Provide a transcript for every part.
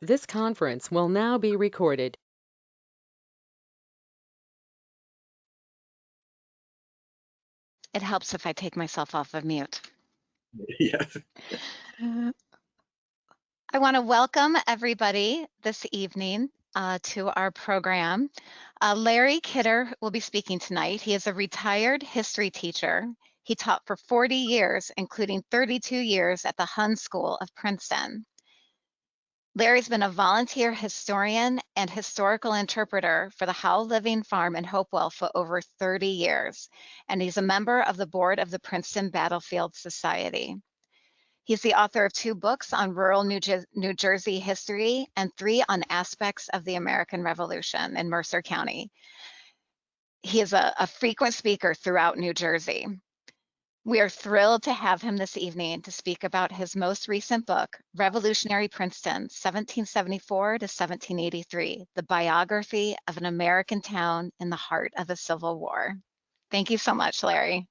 This conference will now be recorded. It helps if I take myself off of mute. Yes. I want to welcome everybody this evening to our program. Larry Kidder will be speaking tonight. He is a retired history teacher. He taught for 40 years, including 32 years at the Hun School of Princeton. Larry's been a volunteer historian and historical interpreter for the Howell Living Farm in Hopewell for over 30 years, and he's a member of the board of the Princeton Battlefield Society. He's the author of 2 books on rural New Jersey history and 3 on aspects of the American Revolution in Mercer County. He is a frequent speaker throughout New Jersey. We are thrilled to have him this evening to speak about his most recent book, Revolutionary Princeton, 1774 to 1783, the biography of an American town in the heart of a Civil War. Thank you so much, Larry.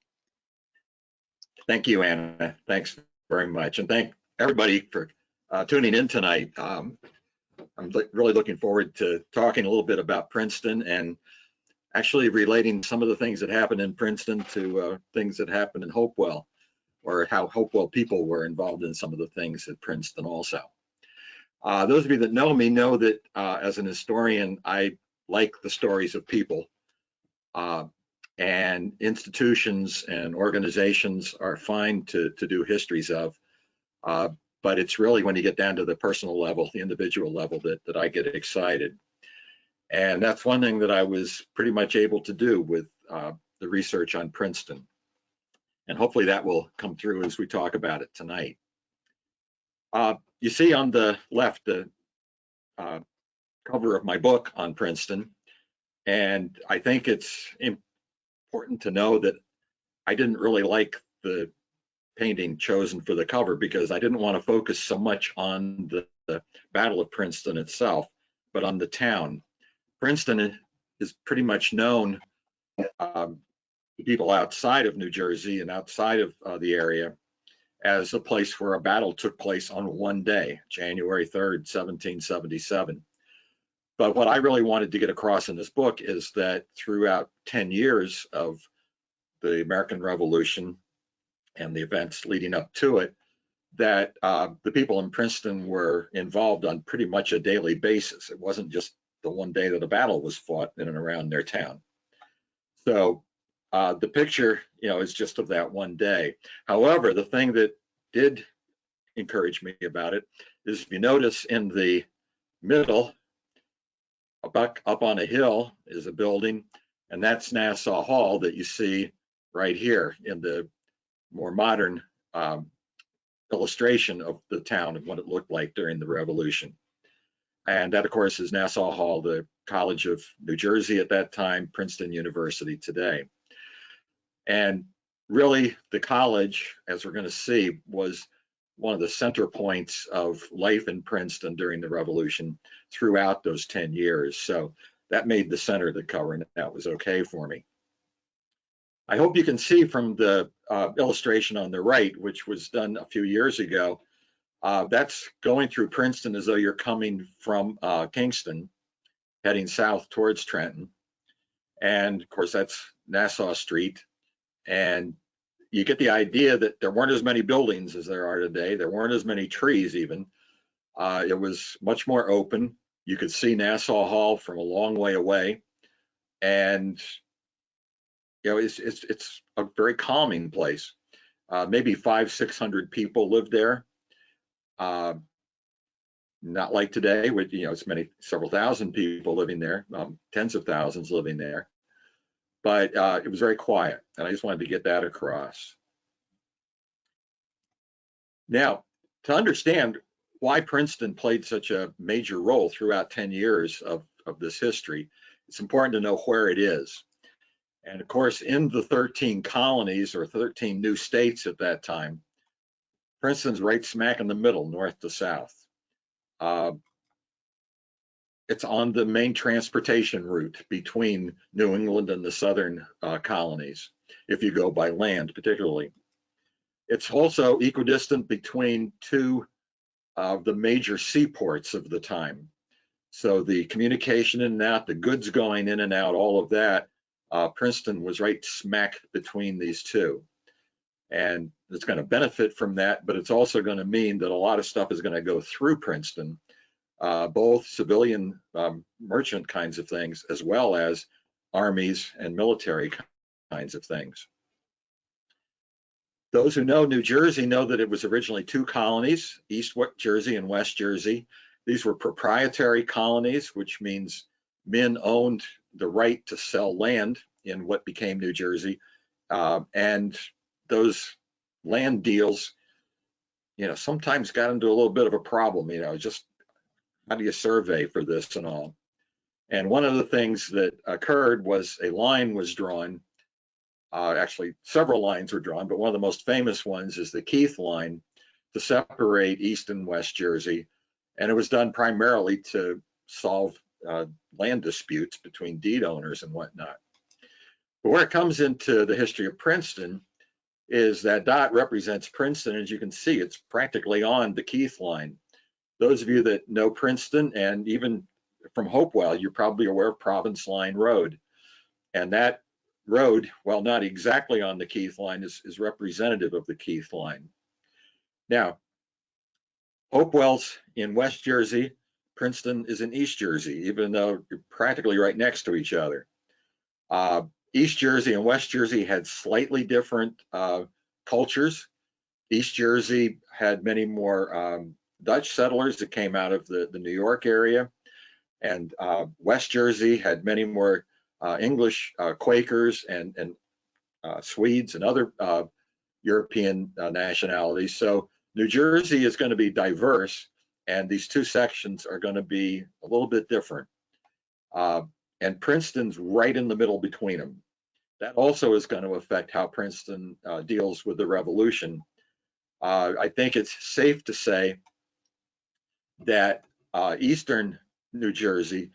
Thank you, Anna. Thanks very much. And thank everybody for tuning in tonight. I'm really looking forward to talking a little bit about Princeton and actually relating some of the things that happened in Princeton to things that happened in Hopewell, or how Hopewell people were involved in some of the things at Princeton also. Those of you that know me know that as an historian, I like the stories of people. And institutions and organizations are fine to do histories of, but it's really when you get down to the personal level, the individual level, that I get excited. And that's one thing that I was pretty much able to do with the research on Princeton. And hopefully that will come through as we talk about it tonight. You see on the left the cover of my book on Princeton, and I think it's important to know that I didn't really like the painting chosen for the cover because I didn't want to focus so much on the Battle of Princeton itself, but on the town. Princeton is pretty much known to people outside of New Jersey and outside of the area as a place where a battle took place on one day, January 3rd, 1777. But what I really wanted to get across in this book is that throughout 10 years of the American Revolution and the events leading up to it, that the people in Princeton were involved on pretty much a daily basis. It wasn't just the one day that a battle was fought in and around their town. So the picture, is just of that one day. However, the thing that did encourage me about it is, if you notice in the middle, up on a hill is a building, and that's Nassau Hall that you see right here in the more modern illustration of the town and what it looked like during the Revolution. And that, of course, is Nassau Hall, the College of New Jersey at that time, Princeton University today. And really, the college, as we're going to see, was one of the center points of life in Princeton during the Revolution throughout those 10 years. So that made the center of the cover, and that was okay for me. I hope you can see from the illustration on the right, which was done a few years ago, that's going through Princeton as though you're coming from Kingston, heading south towards Trenton. And of course, that's Nassau Street. And you get the idea that there weren't as many buildings as there are today. There weren't as many trees even. It was much more open. You could see Nassau Hall from a long way away. And it's a very calming place. Maybe 500-600 people lived there. Not like today, with it's several thousand people living there, tens of thousands living there. But it was very quiet, and I just wanted to get that across. Now, to understand why Princeton played such a major role throughout 10 years of this history, it's important to know where it is. And of course, in the 13 colonies or 13 new states at that time, Princeton's right smack in the middle, north to south. It's on the main transportation route between New England and the southern colonies, if you go by land particularly. It's also equidistant between 2 of the major seaports of the time. So the communication in and out, the goods going in and out, all of that, Princeton was right smack between these two. And it's going to benefit from that, but it's also going to mean that a lot of stuff is going to go through Princeton, both civilian merchant kinds of things, as well as armies and military kinds of things. Those who know New Jersey know that it was originally two colonies, East Jersey and West Jersey. These were proprietary colonies, which means men owned the right to sell land in what became New Jersey. And those land deals, sometimes got into a little bit of a problem, just how do you survey for this and all? And one of the things that occurred was a line was drawn. Actually, several lines were drawn, but one of the most famous ones is the Keith line to separate East and West Jersey. And it was done primarily to solve land disputes between deed owners and whatnot. But where it comes into the history of Princeton is that dot represents Princeton. As you can see, it's practically on the Keith line. Those of you that know Princeton, and even from Hopewell, you're probably aware of Province Line Road. And that road, while not exactly on the Keith line, is representative of the Keith line. Now, Hopewell's in West Jersey, Princeton is in East Jersey, even though you're practically right next to each other. East Jersey and West Jersey had slightly different cultures. East Jersey had many more Dutch settlers that came out of the New York area, and West Jersey had many more English Quakers and Swedes and other European nationalities. So New Jersey is going to be diverse, and these two sections are going to be a little bit different. And Princeton's right in the middle between them. That also is going to affect how Princeton deals with the Revolution. I think it's safe to say that Eastern New Jersey,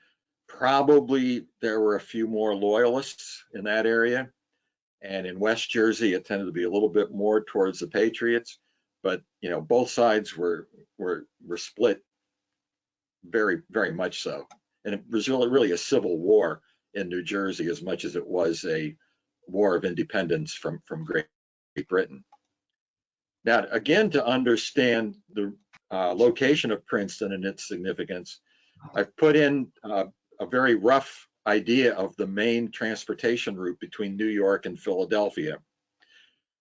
probably there were a few more loyalists in that area. And in West Jersey, it tended to be a little bit more towards the Patriots. But, both sides were split very, very much so. And it was really a civil war in New Jersey as much as it was a war of independence from Great Britain. Now, again, to understand the location of Princeton and its significance, I've put in a very rough idea of the main transportation route between New York and Philadelphia.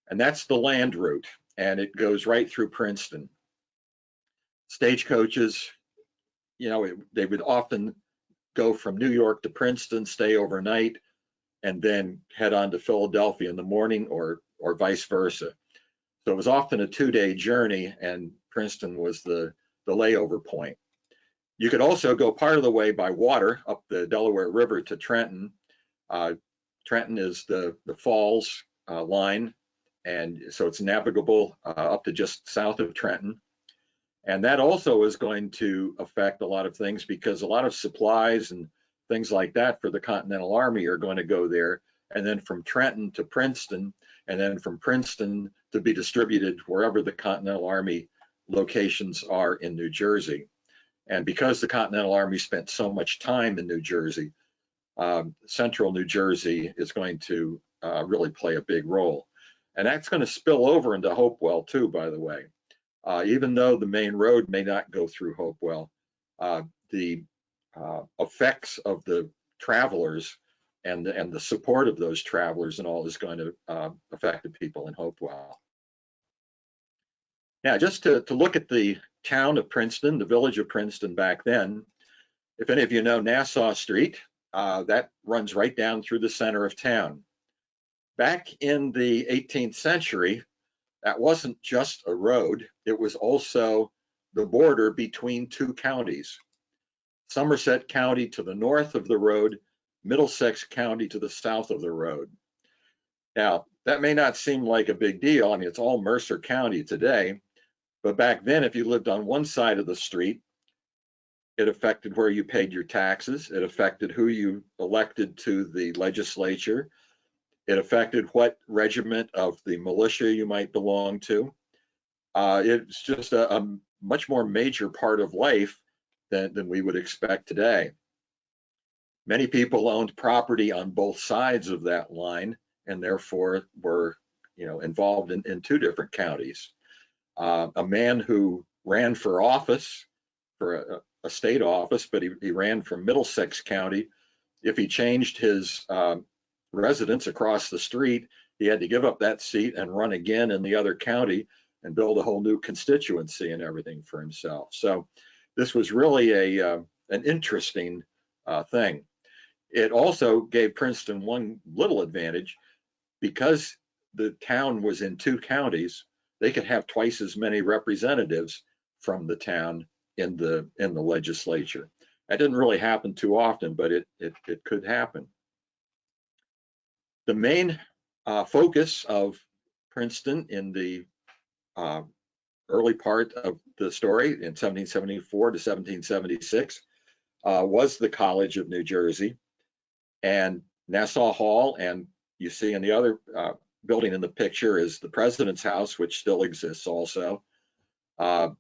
And that's the land route, and it goes right through Princeton. Stagecoaches, they would often go from New York to Princeton, stay overnight, and then head on to Philadelphia in the morning, or vice versa. So it was often a 2-day journey, and Princeton was the layover point. You could also go part of the way by water up the Delaware River to Trenton. Trenton is the falls line, and so it's navigable up to just south of Trenton. And that also is going to affect a lot of things, because a lot of supplies and things like that for the Continental Army are going to go there, and then from Trenton to Princeton, and then from Princeton to be distributed wherever the Continental Army locations are in New Jersey. And because the Continental Army spent so much time in New Jersey, central New Jersey is going to really play a big role. And that's going to spill over into Hopewell too, by the way. Even though the main road may not go through Hopewell, the effects of the travelers and the support of those travelers and all is going to affect the people in Hopewell. Now, just to look at the town of Princeton, the village of Princeton back then, if any of you know Nassau Street, that runs right down through the center of town. Back in the 18th century, that wasn't just a road, it was also the border between two counties. Somerset County to the north of the road, Middlesex County to the south of the road. Now, that may not seem like a big deal. I mean, it's all Mercer County today, but back then, if you lived on one side of the street, it affected where you paid your taxes. It affected who you elected to the legislature. It affected what regiment of the militia you might belong to. It's just a much more major part of life than we would expect today. Many people owned property on both sides of that line, and therefore were, involved in two different counties. A man who ran for office, for a state office, but he ran from Middlesex County. If he changed his residence across the street, he had to give up that seat and run again in the other county and build a whole new constituency and everything for himself. So this was really an interesting thing. It also gave Princeton one little advantage. Because the town was in two counties, they could have twice as many representatives from the town in the legislature. That didn't really happen too often, but it could happen. The main focus of Princeton in the early part of the story, in 1774 to 1776, was the College of New Jersey, and Nassau Hall, and you see in the other building in the picture is the President's House, which still exists also.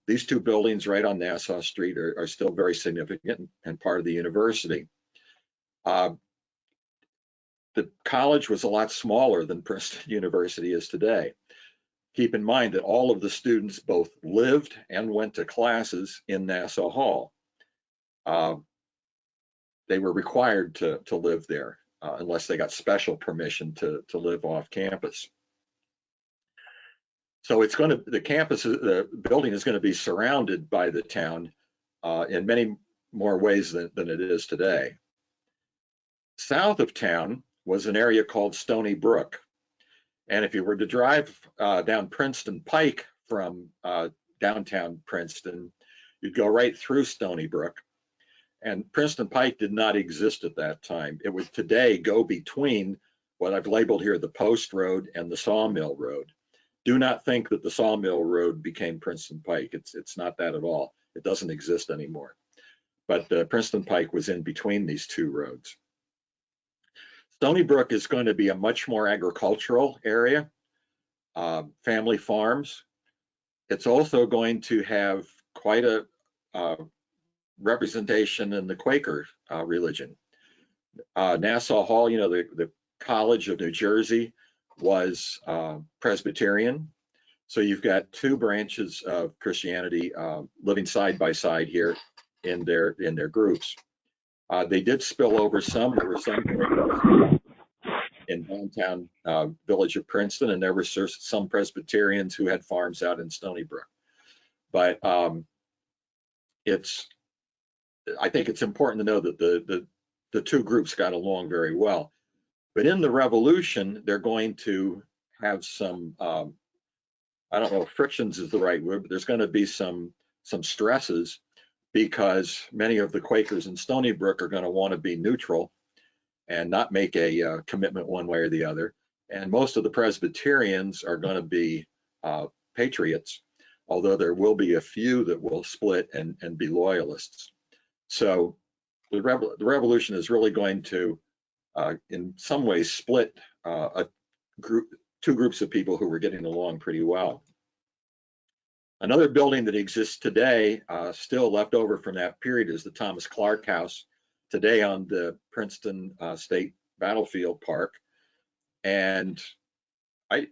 These two buildings right on Nassau Street are still very significant and part of the university. The college was a lot smaller than Princeton University is today. Keep in mind that all of the students both lived and went to classes in Nassau Hall. They were required to live there unless they got special permission to live off campus. So the building is going to be surrounded by the town in many more ways than it is today. South of town was an area called Stony Brook. And if you were to drive down Princeton Pike from downtown Princeton, you'd go right through Stony Brook. And Princeton Pike did not exist at that time. It would today go between what I've labeled here the Post Road and the Sawmill Road. Do not think that the Sawmill Road became Princeton Pike. It's not that at all. It doesn't exist anymore. But Princeton Pike was in between these two roads. Stony Brook is going to be a much more agricultural area, family farms. It's also going to have quite a representation in the Quaker religion. Nassau Hall, the College of New Jersey, was Presbyterian. So you've got two branches of Christianity living side by side here in their groups. They did spill over some. There were some in downtown village of Princeton, and there were some Presbyterians who had farms out in Stony Brook. But I think it's important to know that the two groups got along very well. But in the Revolution, they're going to have some, I don't know if frictions is the right word, but there's going to be some stresses, because many of the Quakers in Stony Brook are going to want to be neutral and not make a commitment one way or the other. And most of the Presbyterians are going to be patriots, although there will be a few that will split and be loyalists. So the Revolution is really going to, in some ways, split two groups of people who were getting along pretty well. Another building that exists today, still left over from that period, is the Thomas Clark House, today on the Princeton State Battlefield Park. And I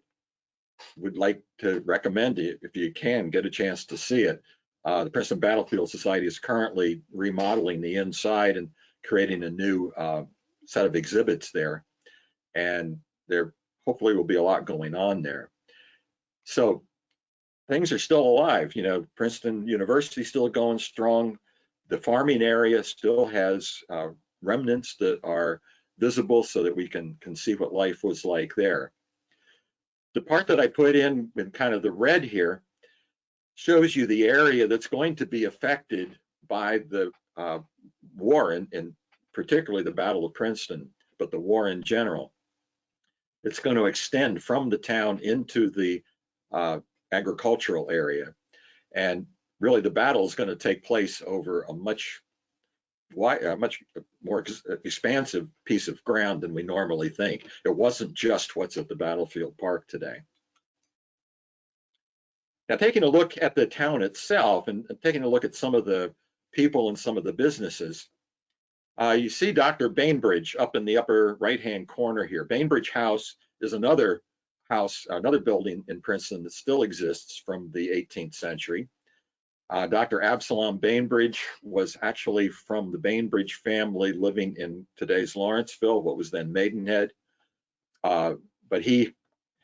would like to recommend it, if you can get a chance to see it. The Princeton Battlefield Society is currently remodeling the inside and creating a new set of exhibits there. And there hopefully will be a lot going on there. So things are still alive. Princeton University still going strong. The farming area still has remnants that are visible so that we can see what life was like there. The part that I put in kind of the red here shows you the area that's going to be affected by the war, and particularly the Battle of Princeton, but the war in general. It's going to extend from the town into the agricultural area. And really the battle is going to take place over a much more expansive piece of ground than we normally think. It wasn't just what's at the Battlefield Park today. Now, taking a look at the town itself and taking a look at some of the people and some of the businesses, you see Dr. Bainbridge up in the upper right-hand corner here. Bainbridge House is another house, another building in Princeton that still exists from the 18th century. Dr. Absalom Bainbridge was actually from the Bainbridge family living in today's Lawrenceville, what was then Maidenhead. But he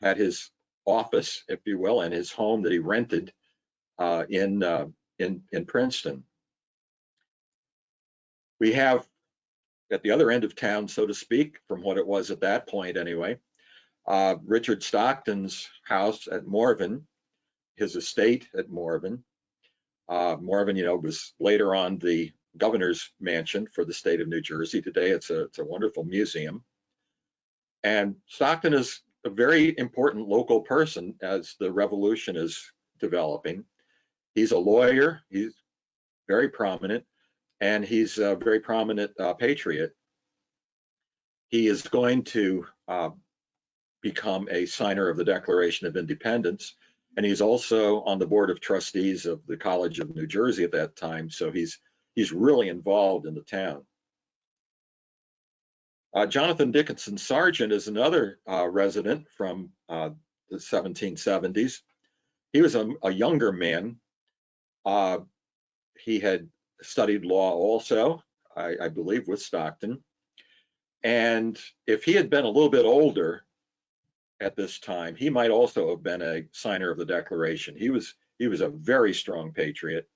had his office, if you will, and his home that he rented in Princeton. We have at the other end of town, so to speak, from what it was at that point anyway, Richard Stockton's house at Morven, his estate at Morven. Morven, was later on the governor's mansion for the state of New Jersey. Today, it's a wonderful museum. And Stockton is a very important local person as the revolution is developing. He's a lawyer, he's very prominent, and he's a very prominent patriot. He is going to become a signer of the Declaration of Independence, and he's also on the board of trustees of the College of New Jersey at that time, so he's really involved in the town. Jonathan Dickinson Sargent is another resident from the 1770s. He was a younger man. He had studied law also, I believe, with Stockton. And if he had been a little bit older at this time, he might also have been a signer of the Declaration. He was a very strong patriot,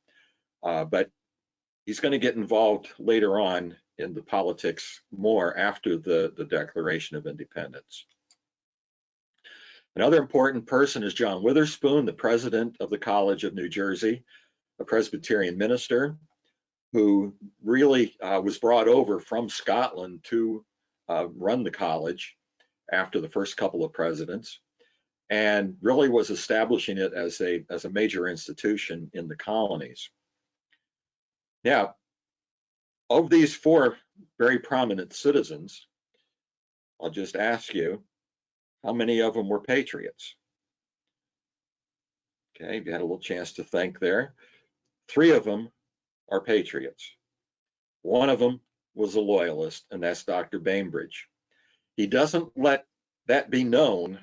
but he's going to get involved later on in the politics more after the Declaration of Independence. Another important person is John Witherspoon, the president of the College of New Jersey, a Presbyterian minister who really was brought over from Scotland to run the college after the first couple of presidents, and really was establishing it as a major institution in the colonies. Now, of these four very prominent citizens, I'll just ask you, how many of them were patriots? Okay, you had a little chance to think there. 3 of them are patriots. 1 of them was a loyalist, and that's Dr. Bainbridge. He doesn't let that be known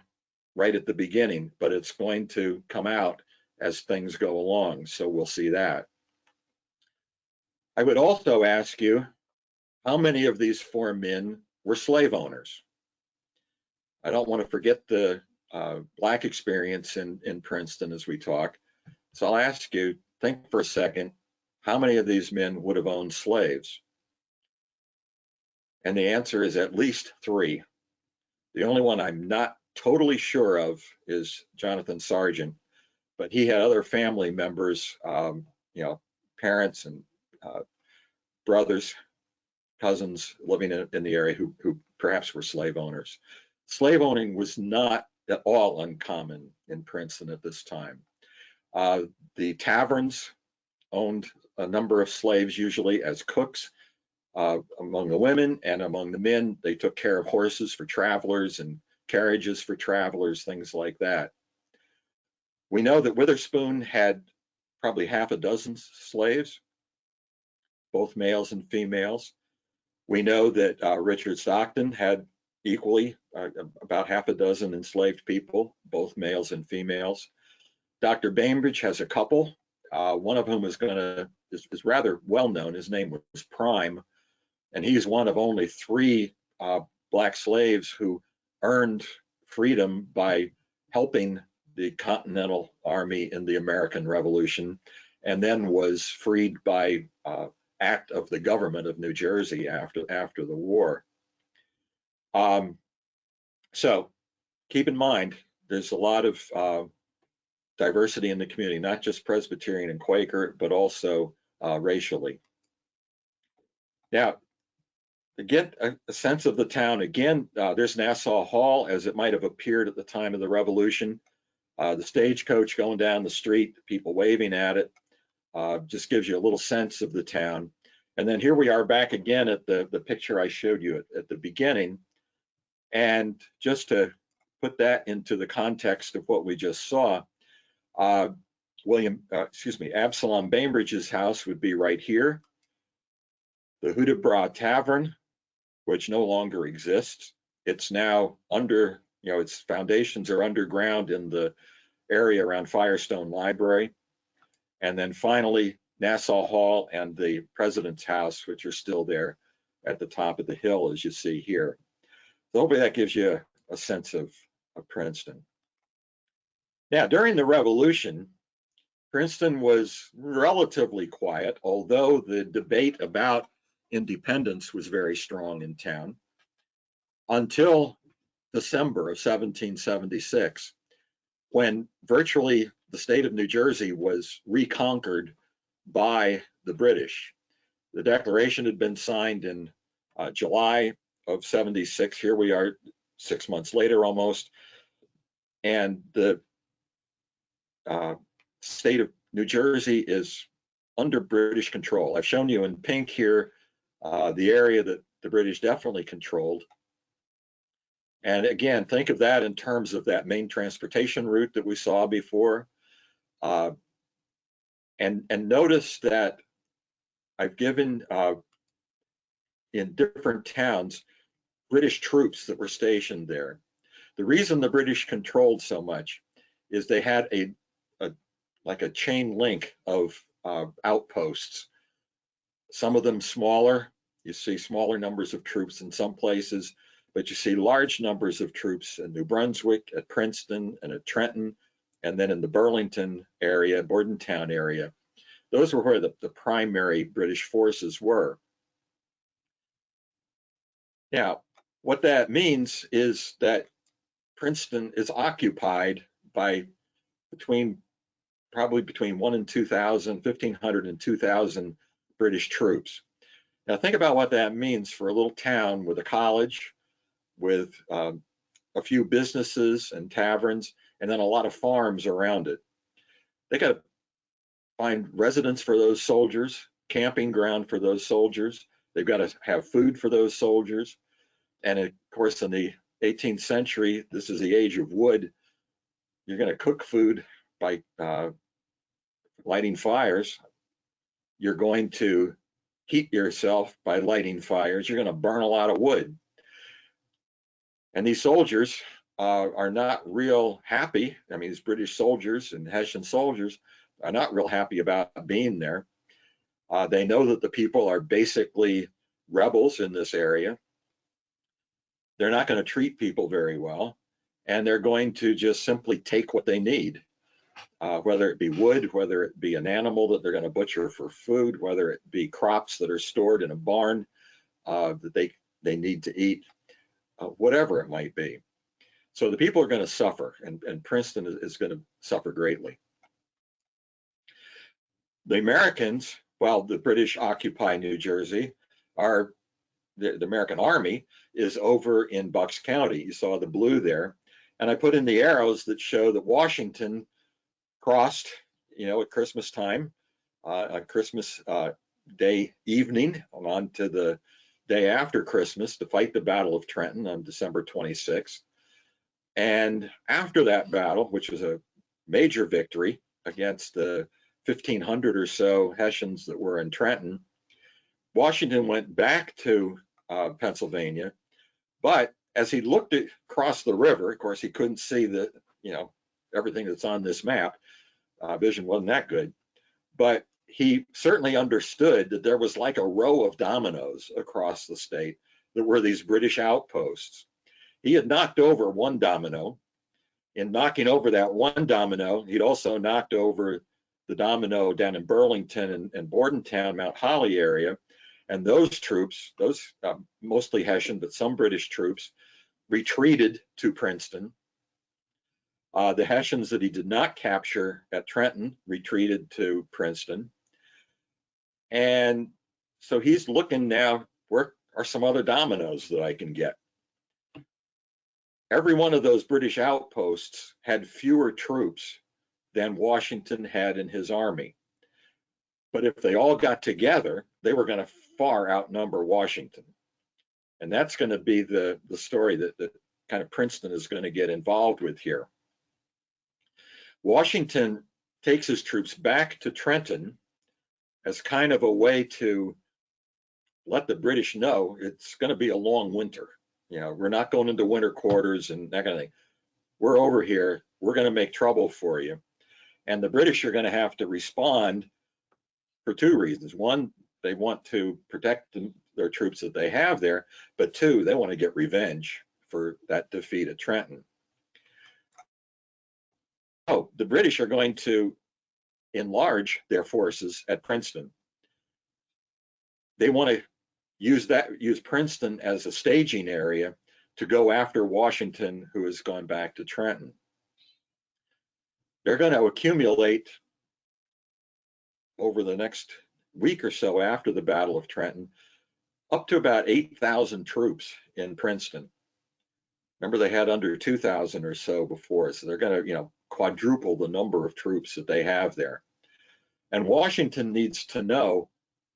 right at the beginning, but it's going to come out as things go along, so we'll see that. I would also ask you, how many of these 4 men were slave owners? I don't want to forget the Black experience in Princeton as we talk, so I'll ask you, think for a second, how many of these men would have owned slaves? And the answer is at least 3. The only one I'm not totally sure of is Jonathan Sargent, but he had other family members, parents and brothers, cousins living in the area who perhaps were slave owners. Slave owning was not at all uncommon in Princeton at this time. The taverns owned a number of slaves, usually as cooks. Among the women and among the men, they took care of horses for travelers and carriages for travelers, things like that. We know that Witherspoon had probably half a dozen slaves, both males and females. We know that Richard Stockton had equally about half a dozen enslaved people, both males and females. Dr. Bainbridge has a couple. One of whom is rather well known. His name was Prime, and he's one of only 3 Black slaves who earned freedom by helping the Continental Army in the American Revolution, and then was freed by act of the government of New Jersey after the war. So keep in mind, there's a lot of diversity in the community, not just Presbyterian and Quaker, but also racially. Now, to get a sense of the town, again, there's Nassau Hall as it might have appeared at the time of the Revolution. The stagecoach going down the street, people waving at it, just gives you a little sense of the town. And then here we are back again at the picture I showed you at the beginning. And just to put that into the context of what we just saw, Absalom Bainbridge's house would be right here. The Hudibras Tavern, which no longer exists. It's now under, its foundations are underground in the area around Firestone Library. And then finally, Nassau Hall and the President's House, which are still there at the top of the hill, as you see here. So hopefully that gives you a sense of Princeton. Now, during the Revolution, Princeton was relatively quiet, although the debate about independence was very strong in town, until December of 1776, when virtually the state of New Jersey was reconquered by the British. The Declaration had been signed in July of 76. Here we are 6 months later almost. And the state of New Jersey is under British control. I've shown you in pink here the area that the British definitely controlled. And again, think of that in terms of that main transportation route that we saw before. And notice that I've given in different towns British troops that were stationed there. The reason the British controlled so much is they had like a chain link of outposts. Some of them smaller. You see smaller numbers of troops in some places, but you see large numbers of troops in New Brunswick, at Princeton, and at Trenton, and then in the Burlington area, Bordentown area. Those were where the primary British forces were. Now, what that means is that Princeton is occupied by probably between 1,500 and 2,000 British troops. Now think about what that means for a little town with a college, with a few businesses and taverns, and then a lot of farms around it. They got to find residence for those soldiers, camping ground for those soldiers. They've got to have food for those soldiers. And of course, in the 18th century, this is the age of wood. You're going to cook food by lighting fires. You're going to heat yourself by lighting fires. You're going to burn a lot of wood. And these soldiers are not real happy. I mean, these British soldiers and Hessian soldiers are not real happy about being there. They know that the people are basically rebels in this area. They're not going to treat people very well, and they're going to just simply take what they need, whether it be wood, whether it be an animal that they're going to butcher for food, whether it be crops that are stored in a barn that they need to eat, whatever it might be. So the people are going to suffer, and Princeton is going to suffer greatly. The Americans, while the British occupy New Jersey, the American Army is over in Bucks County. You saw the blue there. And I put in the arrows that show that Washington crossed, at Christmas time, on Christmas Day evening, on to the day after Christmas to fight the Battle of Trenton on December 26th. And after that battle, which was a major victory against the 1,500 or so Hessians that were in Trenton, Washington went back to Pennsylvania, but as he looked across the river, of course, he couldn't see everything that's on this map. Vision wasn't that good, but he certainly understood that there was like a row of dominoes across the state that were these British outposts. He had knocked over one domino. In knocking over that one domino, he'd also knocked over the domino down in Burlington and Bordentown, Mount Holly area. And those troops, mostly Hessian, but some British troops, retreated to Princeton. The Hessians that he did not capture at Trenton retreated to Princeton. And so he's looking now, where are some other dominoes that I can get? Every one of those British outposts had fewer troops than Washington had in his army. But if they all got together, they were going to far outnumber Washington. And that's going to be the story that kind of Princeton is going to get involved with here. Washington takes his troops back to Trenton as kind of a way to let the British know it's going to be a long winter. We're not going into winter quarters and that kind of thing. We're over here. We're going to make trouble for you. And the British are going to have to respond for two reasons. One, they want to protect their troops that they have there, but two, they want to get revenge for that defeat at Trenton. Oh, the British are going to enlarge their forces at Princeton. They want to use Princeton as a staging area to go after Washington, who has gone back to Trenton. They're going to accumulate over the next week or so after the Battle of Trenton up to about 8,000 troops in Princeton. Remember, they had under 2,000 or so before, so they're going to, quadruple the number of troops that they have there. And Washington needs to know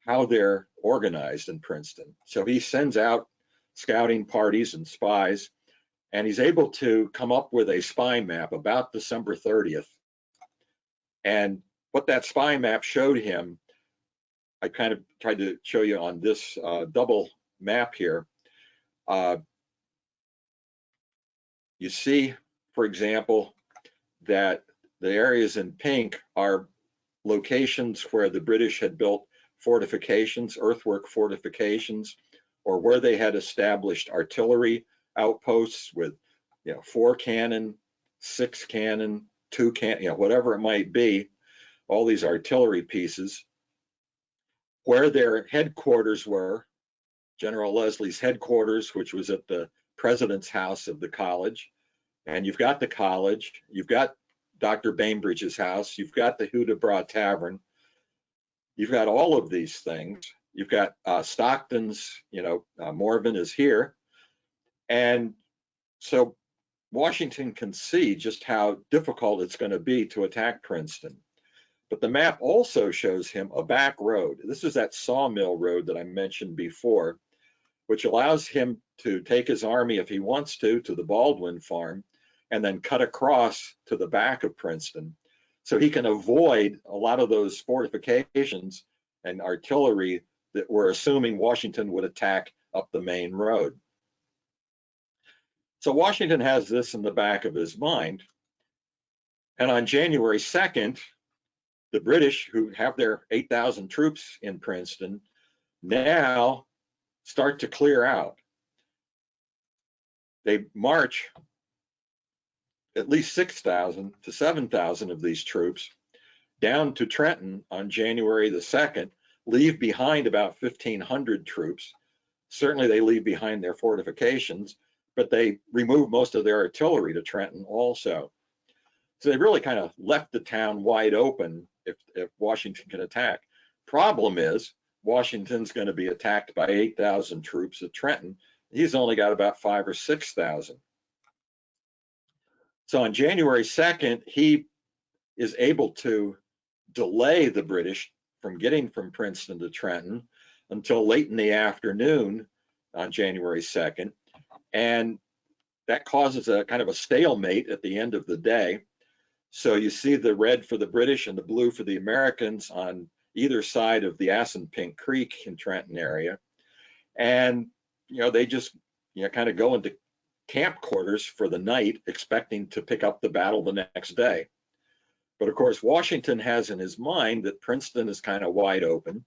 how they're organized in Princeton. So he sends out scouting parties and spies, and he's able to come up with a spine map about December 30th. And what that spine map showed him, I kind of tried to show you on this double map here. You see, for example, that the areas in pink are locations where the British had built fortifications, earthwork fortifications, or where they had established artillery outposts with 4 cannon, 6 cannon, 2 cannon, whatever it might be, all these artillery pieces. Where their headquarters were, General Leslie's headquarters, which was at the president's house of the college. And you've got the college, you've got Dr. Bainbridge's house, you've got the Hudibras Tavern, you've got all of these things. You've got Stockton's, Morven is here. And so Washington can see just how difficult it's going to be to attack Princeton. But the map also shows him a back road. This is that sawmill road that I mentioned before, which allows him to take his army, if he wants to the Baldwin farm, and then cut across to the back of Princeton. So he can avoid a lot of those fortifications and artillery that we're assuming Washington would attack up the main road. So Washington has this in the back of his mind. And on January 2nd, the British, who have their 8,000 troops in Princeton, now start to clear out. They march at least 6,000 to 7,000 of these troops down to Trenton on January the 2nd, leave behind about 1,500 troops. Certainly they leave behind their fortifications, but they remove most of their artillery to Trenton also. So they really kind of left the town wide open if Washington can attack. Problem is, Washington's going to be attacked by 8,000 troops at Trenton. He's only got about 5,000 or 6,000. So on January 2nd, he is able to delay the British from getting from Princeton to Trenton until late in the afternoon on January 2nd. And that causes a kind of a stalemate at the end of the day. So you see the red for the British and the blue for the Americans on either side of the Assunpink Creek in Trenton area. And, they just, kind of go into camp quarters for the night, expecting to pick up the battle the next day. But of course, Washington has in his mind that Princeton is kind of wide open.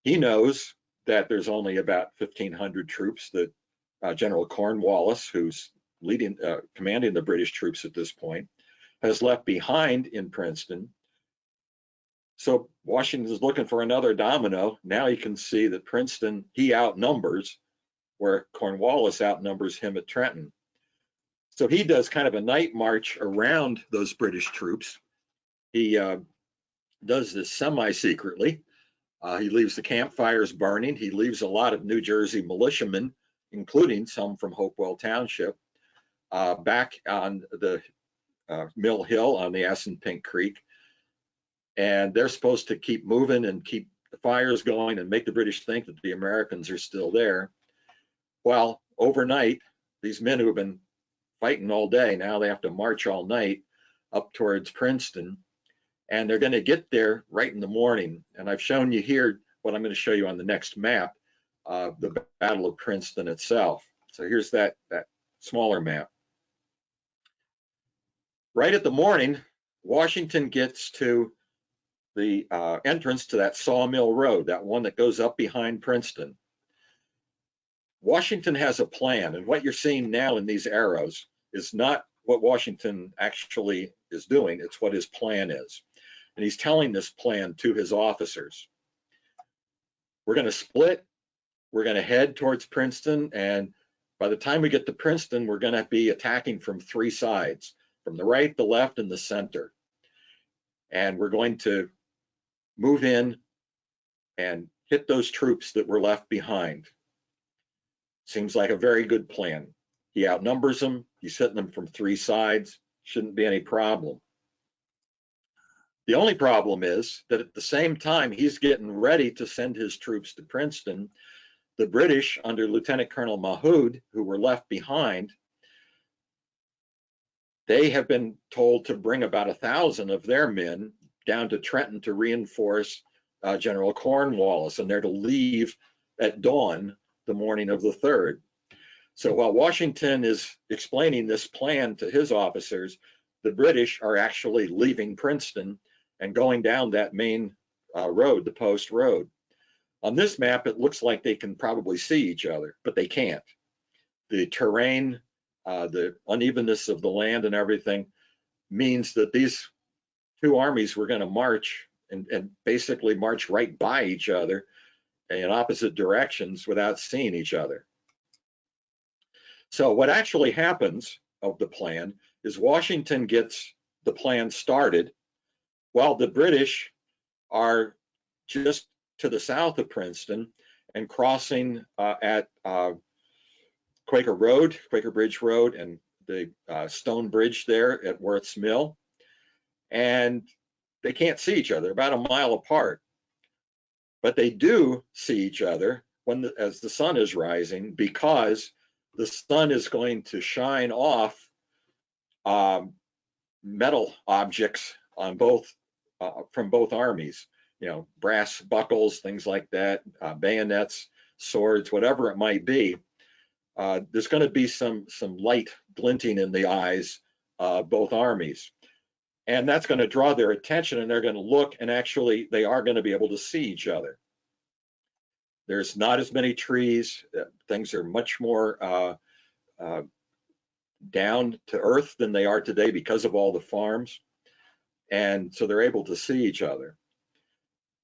He knows that there's only about 1,500 troops that General Cornwallis, who's commanding the British troops at this point, has left behind in Princeton. So Washington is looking for another domino. Now he can see that Princeton, he outnumbers, where Cornwallis outnumbers him at Trenton. So he does kind of a night march around those British troops. He does this semi-secretly. He leaves the campfires burning. He leaves a lot of New Jersey militiamen, including some from Hopewell Township, back on the Mill Hill on the Assunpink Creek. And they're supposed to keep moving and keep the fires going and make the British think that the Americans are still there. Well, overnight, these men who have been fighting all day, now they have to march all night up towards Princeton. and they're going to get there right in the morning. And I've shown you here what I'm going to show you on the next map, the Battle of Princeton itself. So here's that smaller map. Right at the morning, Washington gets to the entrance to that Sawmill Road, that one that goes up behind Princeton. Washington has a plan, and what you're seeing now in these arrows is not what Washington actually is doing, it's what his plan is. And he's telling this plan to his officers. We're going to split, we're going to head towards Princeton, and by the time we get to Princeton, we're going to be attacking from 3 sides, from the right, the left, and the center. And we're going to move in and hit those troops that were left behind. Seems like a very good plan. He outnumbers them, he's hitting them from 3 sides, shouldn't be any problem. The only problem is that at the same time he's getting ready to send his troops to Princeton, the British under Lieutenant Colonel Mahood, who were left behind, they have been told to bring about 1,000 of their men down to Trenton to reinforce General Cornwallis, and they're to leave at dawn the morning of the 3rd. So while Washington is explaining this plan to his officers, the British are actually leaving Princeton and going down that main road, the Post Road. On this map, it looks like they can probably see each other, but they can't. The terrain, the unevenness of the land and everything means that these 2 armies were going to march and basically march right by each other in opposite directions without seeing each other. So what actually happens of the plan is Washington gets the plan started while the British are just to the south of Princeton and crossing at Quaker Bridge Road, and the stone bridge there at Worth's Mill. And they can't see each other, about a mile apart. But they do see each other as the sun is rising, because the sun is going to shine off metal objects on from both armies, brass buckles, things like that, bayonets, swords, whatever it might be. There's going to be some light glinting in the eyes of both armies. And that's going to draw their attention, and they're going to look, and actually they are going to be able to see each other. There's not as many trees. Things are much more down to earth than they are today because of all the farms. And so they're able to see each other.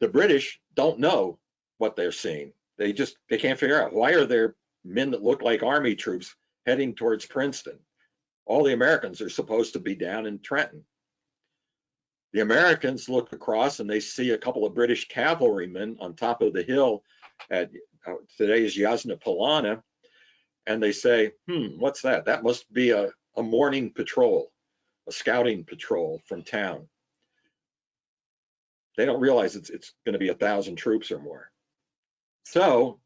The British don't know what they're seeing. They can't figure out, why are there men that look like army troops heading towards Princeton? All the Americans are supposed to be down in Trenton. The Americans look across and they see a couple of British cavalrymen on top of the hill at today's Yasna Polana, and they say, what's that? That must be a morning patrol, a scouting patrol from town. They don't realize it's going to be 1,000 troops or more. So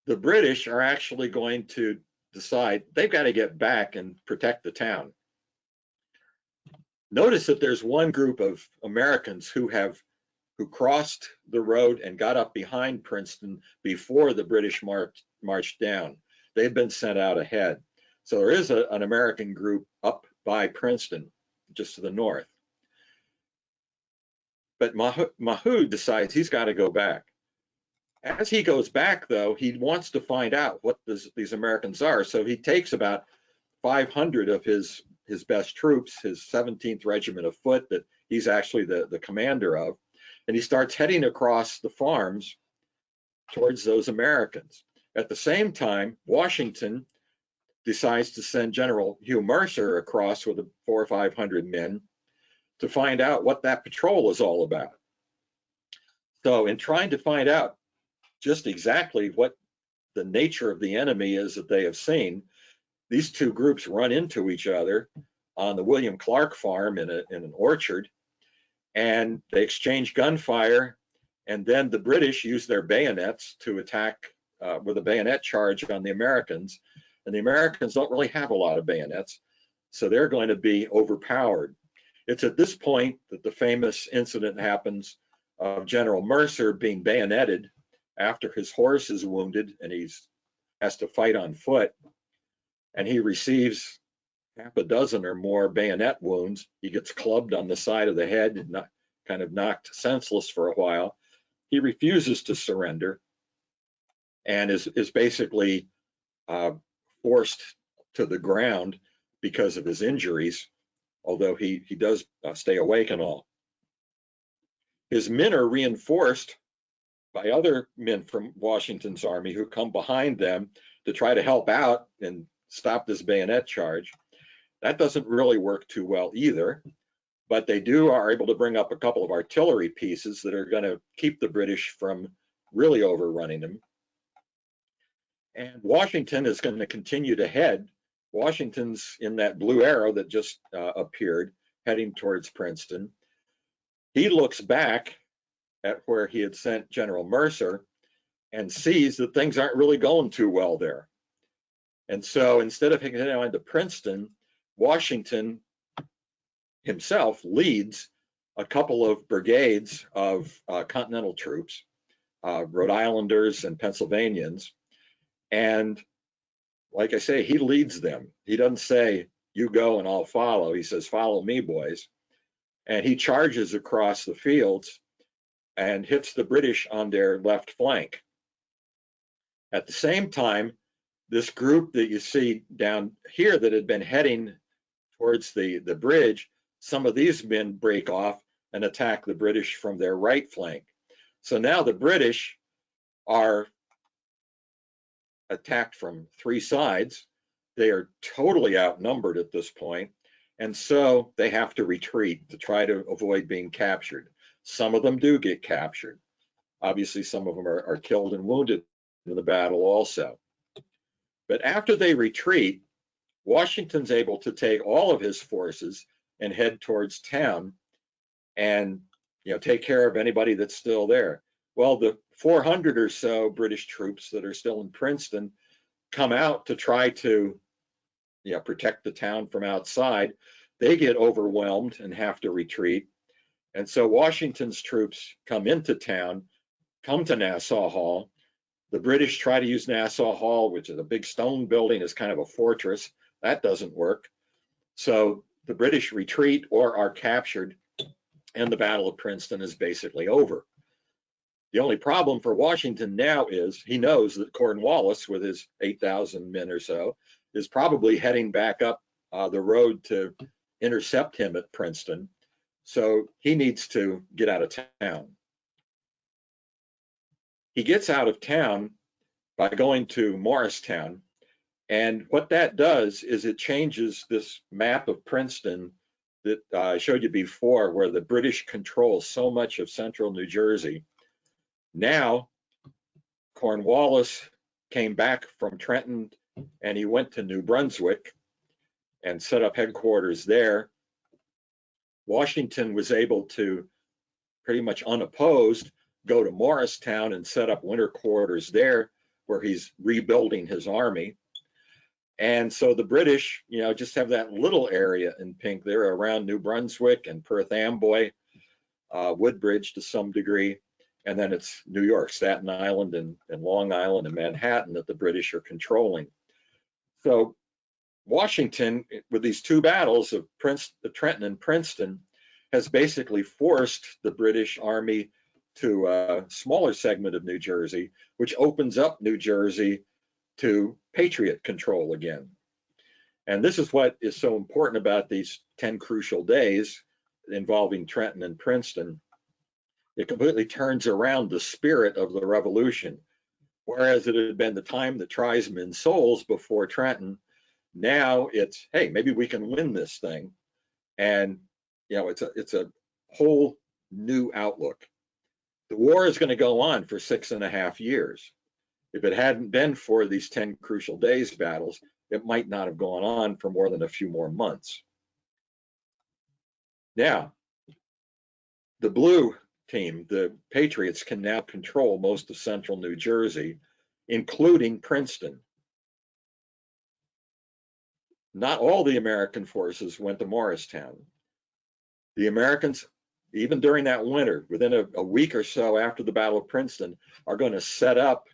the British are actually going to decide they've got to get back and protect the town. Notice that there's one group of Americans who crossed the road and got up behind Princeton before the British marched down. They've been sent out ahead. So there is an American group up by Princeton, just to the north. But Mahood decides he's got to go back. As he goes back, though, he wants to find out what these Americans are. So he takes about 500 of his best troops, his 17th Regiment of Foot that he's actually the commander of, and he starts heading across the farms towards those Americans. At the same time, Washington decides to send General Hugh Mercer across with 400 or 500 men to find out what that patrol is all about. So in trying to find out just exactly what the nature of the enemy is that they have seen, these 2 groups run into each other on the William Clark farm in an orchard, and they exchange gunfire, and then the British use their bayonets to attack with a bayonet charge on the Americans, and the Americans don't really have a lot of bayonets, so they're going to be overpowered. It's at this point that the famous incident happens of General Mercer being bayoneted after his horse is wounded and he has to fight on foot, and he receives half a dozen or more bayonet wounds. He gets clubbed on the side of the head and kind of knocked senseless for a while. He refuses to surrender and is basically forced to the ground because of his injuries, although he does stay awake and all. His men are reinforced by other men from Washington's army who come behind them to try to help out and stop this bayonet charge. That doesn't really work too well either, but they are able to bring up a couple of artillery pieces that are going to keep the British from really overrunning them. And Washington is going to continue to head. Washington's in that blue arrow that just appeared, heading towards Princeton. He looks back at where he had sent General Mercer and sees that things aren't really going too well there. And so instead of heading on to Princeton, Washington himself leads a couple of brigades of Continental troops, Rhode Islanders and Pennsylvanians. And like I say, he leads them. He doesn't say, you go and I'll follow. He says, follow me, boys. And he charges across the fields and hits the British on their left flank. At the same time, this group that you see down here that had been heading towards the bridge, some of these men break off and attack the British from their right flank. So now the British are attacked from three sides. They are totally outnumbered at this point, and so they have to retreat to try to avoid being captured. Some of them do get captured. Obviously, some of them are killed and wounded in the battle also. But after they retreat, Washington's able to take all of his forces and head towards town and take care of anybody that's still there. Well, the 400 or so British troops that are still in Princeton come out to try to protect the town from outside. They get overwhelmed and have to retreat. And so Washington's troops come into town, come to Nassau Hall. The British try to use Nassau Hall, which is a big stone building, as kind of a fortress. That doesn't work. So the British retreat or are captured, and the Battle of Princeton is basically over. The only problem for Washington now is he knows that Cornwallis, with his 8,000 men or so, is probably heading back up the road to intercept him at Princeton. So he needs to get out of town. He gets out of town by going to Morristown. And what that does is it changes this map of Princeton that I showed you before, where the British control so much of central New Jersey. Now, Cornwallis came back from Trenton and he went to New Brunswick and set up headquarters there. Washington was able to, pretty much unopposed, go to Morristown and set up winter quarters there, where he's rebuilding his army. And so the British, just have that little area in pink there around New Brunswick and Perth Amboy, Woodbridge to some degree. And then it's New York, Staten Island, and Long Island and Manhattan that the British are controlling. So Washington, with these two battles of Trenton and Princeton, has basically forced the British Army to a smaller segment of New Jersey, which opens up New Jersey to Patriot control again. And this is what is so important about these 10 crucial days involving Trenton and Princeton. It completely turns around the spirit of the revolution. Whereas it had been the time that tries men's souls before Trenton, now it's, hey, maybe we can win this thing. And it's a whole new outlook. The war is going to go on for 6.5 years. If it hadn't been for these 10 crucial days battles, it might not have gone on for more than a few more months. Now, the blue team, the Patriots, can now control most of central New Jersey, including Princeton. Not all the American forces went to Morristown. The Americans, even during that winter, within a week or so after the Battle of Princeton, are going to set up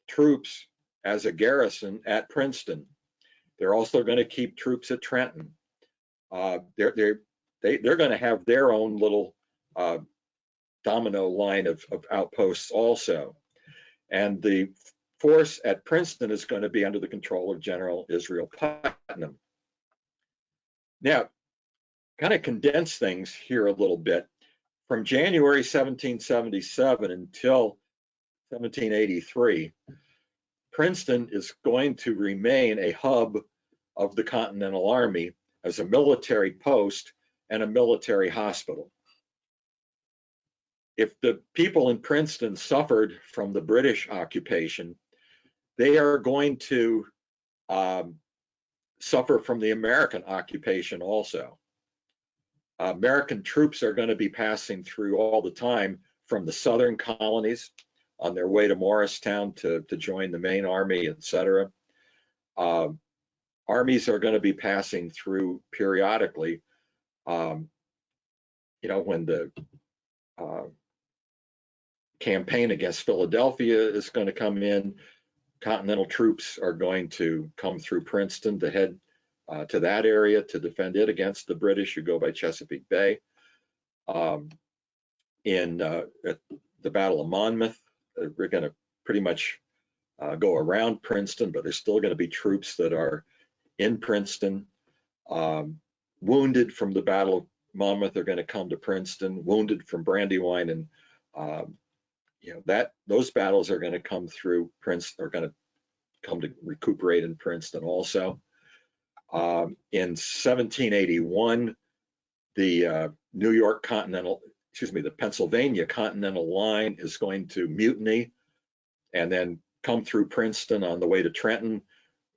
troops as a garrison at Princeton. They're also going to keep troops at Trenton. They're going to have their own little domino line of outposts also. And the force at Princeton is going to be under the control of General Israel Putnam. Now, kind of condense things here a little bit. From January 1777 until 1783, Princeton is going to remain a hub of the Continental Army as a military post and a military hospital. If the people in Princeton suffered from the British occupation, they are going to suffer from the American occupation also. American troops are going to be passing through all the time from the southern colonies on their way to Morristown to join the main army, etc. Armies are going to be passing through periodically. When the campaign against Philadelphia is going to come in, Continental troops are going to come through Princeton to head to that area to defend it against the British who go by Chesapeake Bay. At the Battle of Monmouth, we're going to pretty much go around Princeton, but there's still going to be troops that are in Princeton. Wounded from the Battle of Monmouth are going to come to Princeton. Wounded from Brandywine and those battles are going to come through Princeton, are going to come to recuperate in Princeton also. In 1781, the the Pennsylvania Continental Line is going to mutiny and then come through Princeton on the way to Trenton,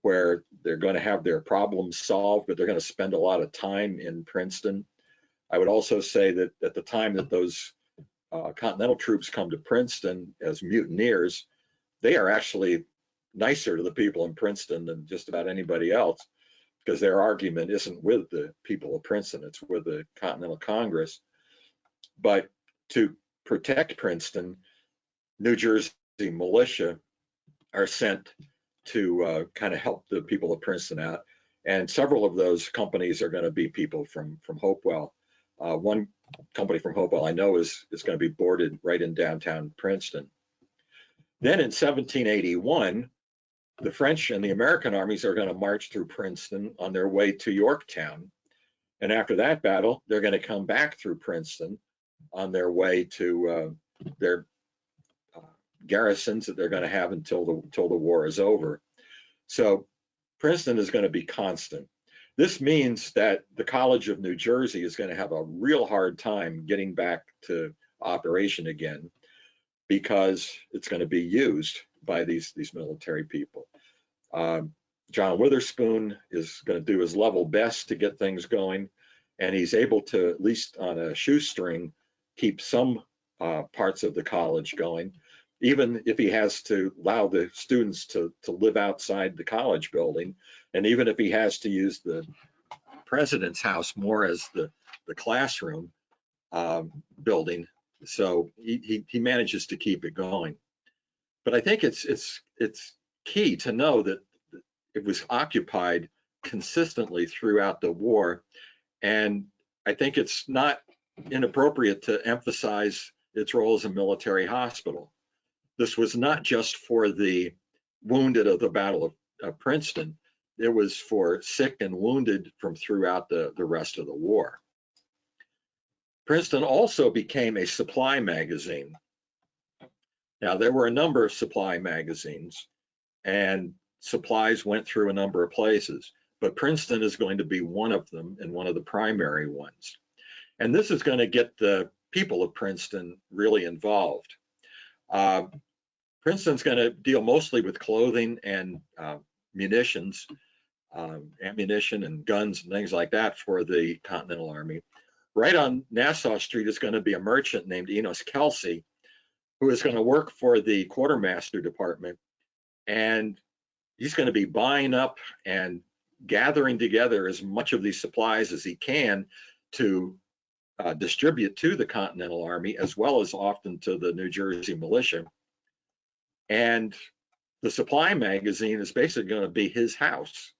where they're going to have their problems solved, but they're going to spend a lot of time in Princeton. I would also say that at the time that those Continental troops come to Princeton as mutineers, they are actually nicer to the people in Princeton than just about anybody else, because their argument isn't with the people of Princeton, it's with the Continental Congress. But to protect Princeton, New Jersey militia are sent to kind of help the people of Princeton out. And several of those companies are going to be people from Hopewell. One company from Hopewell I know is going to be boarded right in downtown Princeton. Then in 1781, the French and the American armies are going to march through Princeton on their way to Yorktown. And after that battle, they're going to come back through Princeton on their way to their garrisons that they're going to have until the war is over. So Princeton is going to be constant. This means that the College of New Jersey is going to have a real hard time getting back to operation again, because it's going to be used by these military people. John Witherspoon is going to do his level best to get things going, and he's able to, at least on a shoestring, keep some parts of the college going, even if he has to allow the students to live outside the college building, and even if he has to use the president's house more as the classroom building. So he manages to keep it going. But I think it's key to know that it was occupied consistently throughout the war, and I think it's not inappropriate to emphasize its role as a military hospital. This was not just for the wounded of the Battle of Princeton. It was for sick and wounded from throughout the rest of the war. Princeton also became a supply magazine. Now, there were a number of supply magazines, and supplies went through a number of places, but Princeton is going to be one of them and one of the primary ones. And this is going to get the people of Princeton really involved. Princeton's going to deal mostly with clothing and munitions, ammunition and guns and things like that for the Continental Army. Right on Nassau Street is going to be a merchant named Enos Kelsey, who is going to work for the quartermaster department, and he's going to be buying up and gathering together as much of these supplies as he can to distribute to the Continental Army, as well as often to the New Jersey militia. And the supply magazine is basically going to be his house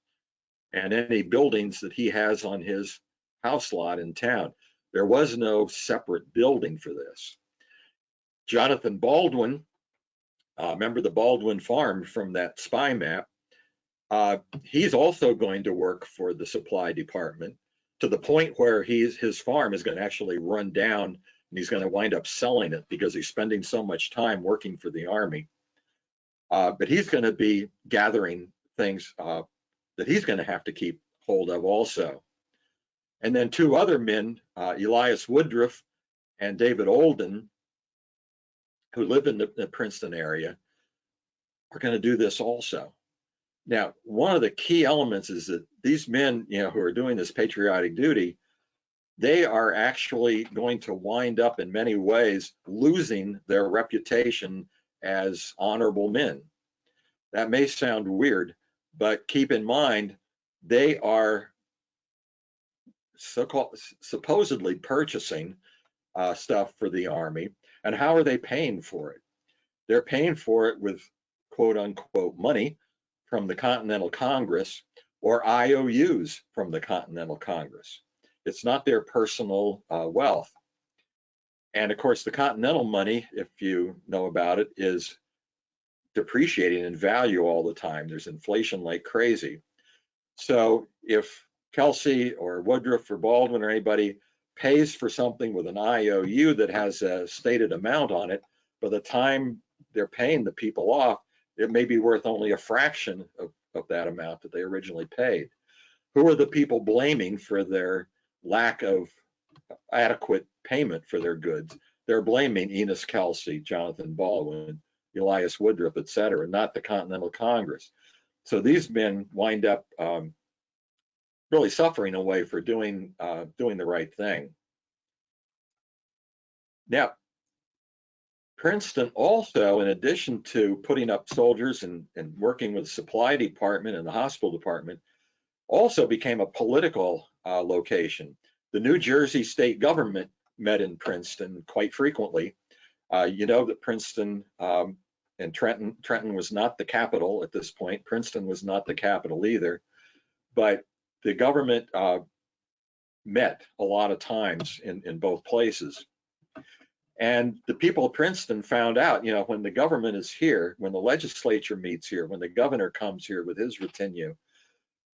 and any buildings that he has on his house lot in town. There was no separate building for this. Jonathan Baldwin, remember the Baldwin farm from that spy map, he's also going to work for the supply department to the point where his farm is going to actually run down and he's going to wind up selling it because he's spending so much time working for the Army. But he's going to be gathering things that he's going to have to keep hold of also. And then two other men, Elias Woodruff and David Olden, who live in the Princeton area, are going to do this also. Now, one of the key elements is that these men, who are doing this patriotic duty, they are actually going to wind up in many ways losing their reputation as honorable men. That may sound weird, but keep in mind, they are supposedly purchasing stuff for the Army. And how are they paying for it? They're paying for it with quote unquote money from the Continental Congress or IOUs from the Continental Congress. It's not their personal wealth. And of course, the Continental money, if you know about it, is depreciating in value all the time. There's inflation like crazy. So if Kelsey or Woodruff or Baldwin or anybody pays for something with an IOU that has a stated amount on it, by the time they're paying the people off, it may be worth only a fraction of that amount that they originally paid. Who are the people blaming for their lack of adequate payment for their goods? They're blaming Enos Kelsey, Jonathan Baldwin, Elias Woodruff, et cetera, not the Continental Congress. So these men wind up really suffering away for doing the right thing. Now, Princeton also, in addition to putting up soldiers and working with the supply department and the hospital department, also became a political location. The New Jersey state government met in Princeton quite frequently. You know that Princeton and Trenton was not the capital at this point. Princeton was not the capital either, but the government met a lot of times in both places. And the people of Princeton found out, when the government is here, when the legislature meets here, when the governor comes here with his retinue,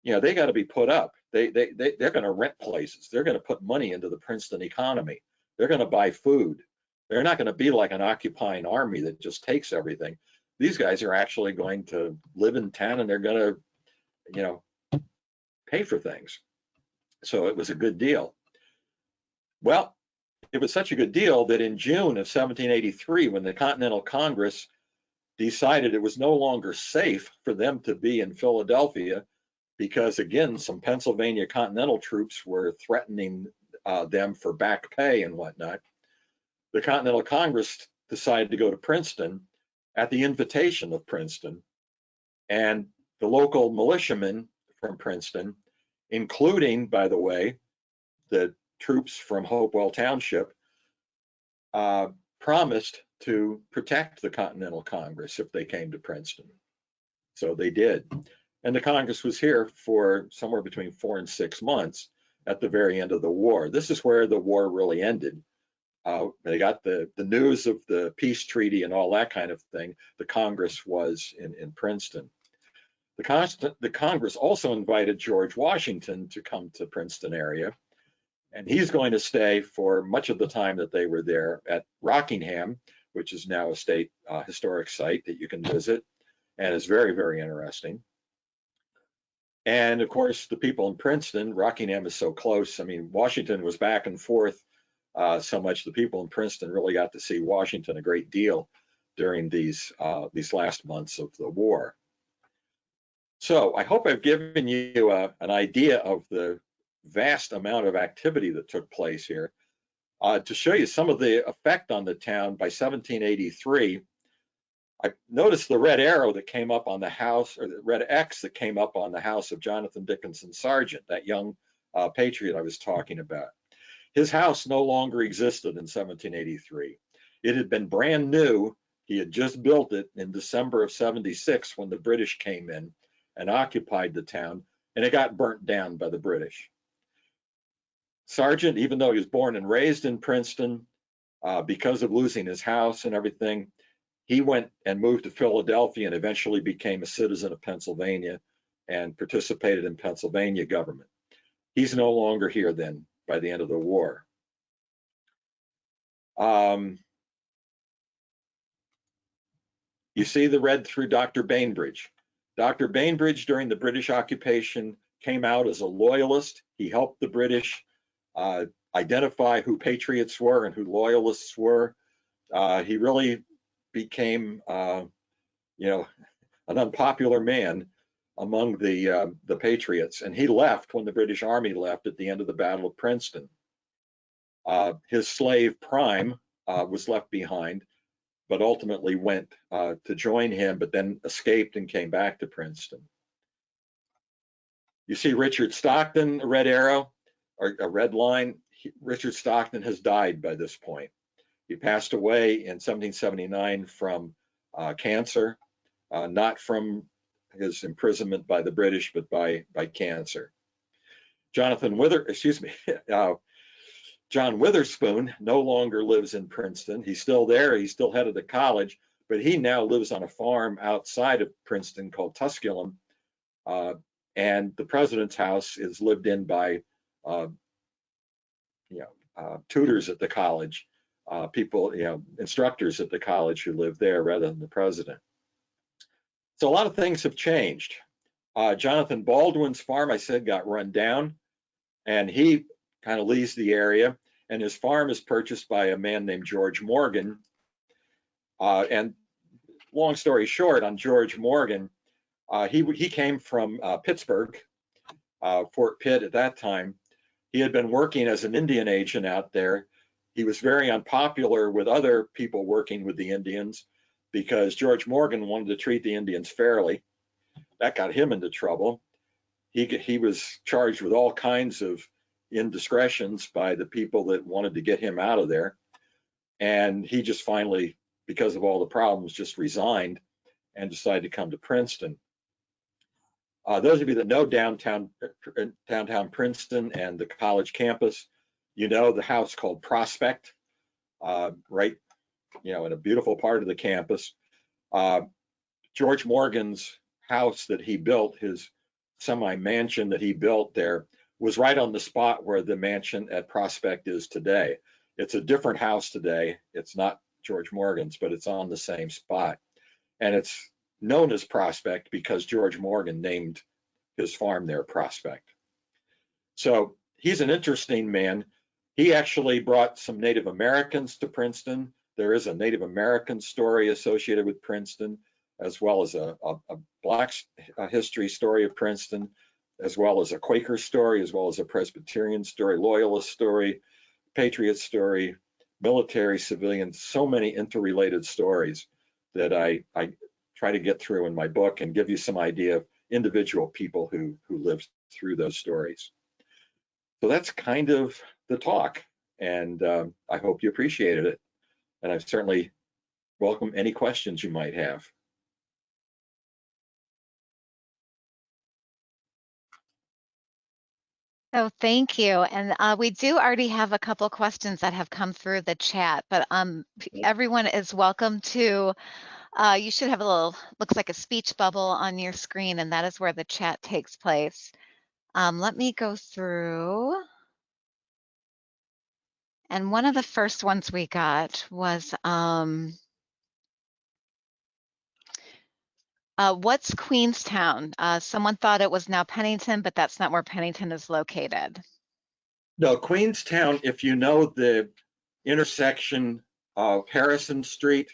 they got to be put up. They're going to rent places. They're going to put money into the Princeton economy. They're going to buy food. They're not going to be like an occupying army that just takes everything. These guys are actually going to live in town and they're going to, pay for things. So it was a good deal. Well, it was such a good deal that in June of 1783, when the Continental Congress decided it was no longer safe for them to be in Philadelphia, because again, some Pennsylvania Continental troops were threatening them for back pay and whatnot, the Continental Congress decided to go to Princeton at the invitation of Princeton. And the local militiamen from Princeton, including, by the way, the troops from Hopewell Township, promised to protect the Continental Congress if they came to Princeton. So they did. And the Congress was here for somewhere between 4 and 6 months at the very end of the war. This is where the war really ended. They got the news of the peace treaty and all that kind of thing. The Congress was in Princeton. The Congress also invited George Washington to come to Princeton area, and he's going to stay for much of the time that they were there at Rockingham, which is now a state historic site that you can visit and is very, very interesting. And of course, the people in Princeton, Rockingham is so close. I mean, Washington was back and forth so much. The people in Princeton really got to see Washington a great deal during these last months of the war. So I hope I've given you an idea of the vast amount of activity that took place here. To show you some of the effect on the town, by 1783, I noticed the red arrow that came up on the house, or the red X that came up on the house of Jonathan Dickinson Sargent, that young patriot I was talking about. His house no longer existed in 1783. It had been brand new. He had just built it in December of 76 when the British came in and occupied the town, and it got burnt down by the British. Sargent, even though he was born and raised in Princeton, because of losing his house and everything, he went and moved to Philadelphia and eventually became a citizen of Pennsylvania and participated in Pennsylvania government. He's no longer here then by the end of the war. You see the red through Dr. Bainbridge. Dr. Bainbridge during the British occupation came out as a loyalist. He helped the British identify who patriots were and who loyalists were. He really became, you know, an unpopular man among the patriots, and he left when the British Army left at the end of the Battle of Princeton. His slave Prime was left behind, but ultimately went to join him, but then escaped and came back to Princeton. You see Richard Stockton, a red arrow, or a red line. Richard Stockton has died by this point. He passed away in 1779 from cancer, not from his imprisonment by the British, but by cancer. John Witherspoon no longer lives in Princeton. He's still there. He's still head of the college, but he now lives on a farm outside of Princeton called Tusculum. And the president's house is lived in by tutors at the college, people, instructors at the college who live there rather than the president. So a lot of things have changed. Jonathan Baldwin's farm, I said, got run down, and he kind of leaves the area, and his farm is purchased by a man named George Morgan. And long story short, on George Morgan, he came from Pittsburgh, Fort Pitt at that time. He had been working as an Indian agent out there. He was very unpopular with other people working with the Indians because George Morgan wanted to treat the Indians fairly. That got him into trouble. He was charged with all kinds of indiscretions by the people that wanted to get him out of there. And he just finally, because of all the problems, just resigned and decided to come to Princeton. Those of you that know downtown Princeton and the college campus, you know the house called Prospect, right, in a beautiful part of the campus. George Morgan's house that he built, his semi-mansion that he built there, was right on the spot where the mansion at Prospect is today. It's a different house today. It's not George Morgan's, but it's on the same spot. And it's known as Prospect because George Morgan named his farm there Prospect. So he's an interesting man. He actually brought some Native Americans to Princeton. There is a Native American story associated with Princeton, as well as a Black history story of Princeton, as well as a Quaker story, as well as a Presbyterian story, Loyalist story, Patriot story, military, civilian, so many interrelated stories that I try to get through in my book and give you some idea of individual people who lived through those stories. So that's kind of the talk, and I hope you appreciated it. And I certainly welcome any questions you might have. So thank you. And we do already have a couple questions that have come through the chat, but everyone is welcome to, you should have a little, looks like a speech bubble on your screen, and that is where the chat takes place. Let me go through. And one of the first ones we got was, what's Queenstown? Someone thought it was now Pennington, but that's not where Pennington is located. No, Queenstown, if you know the intersection of Harrison Street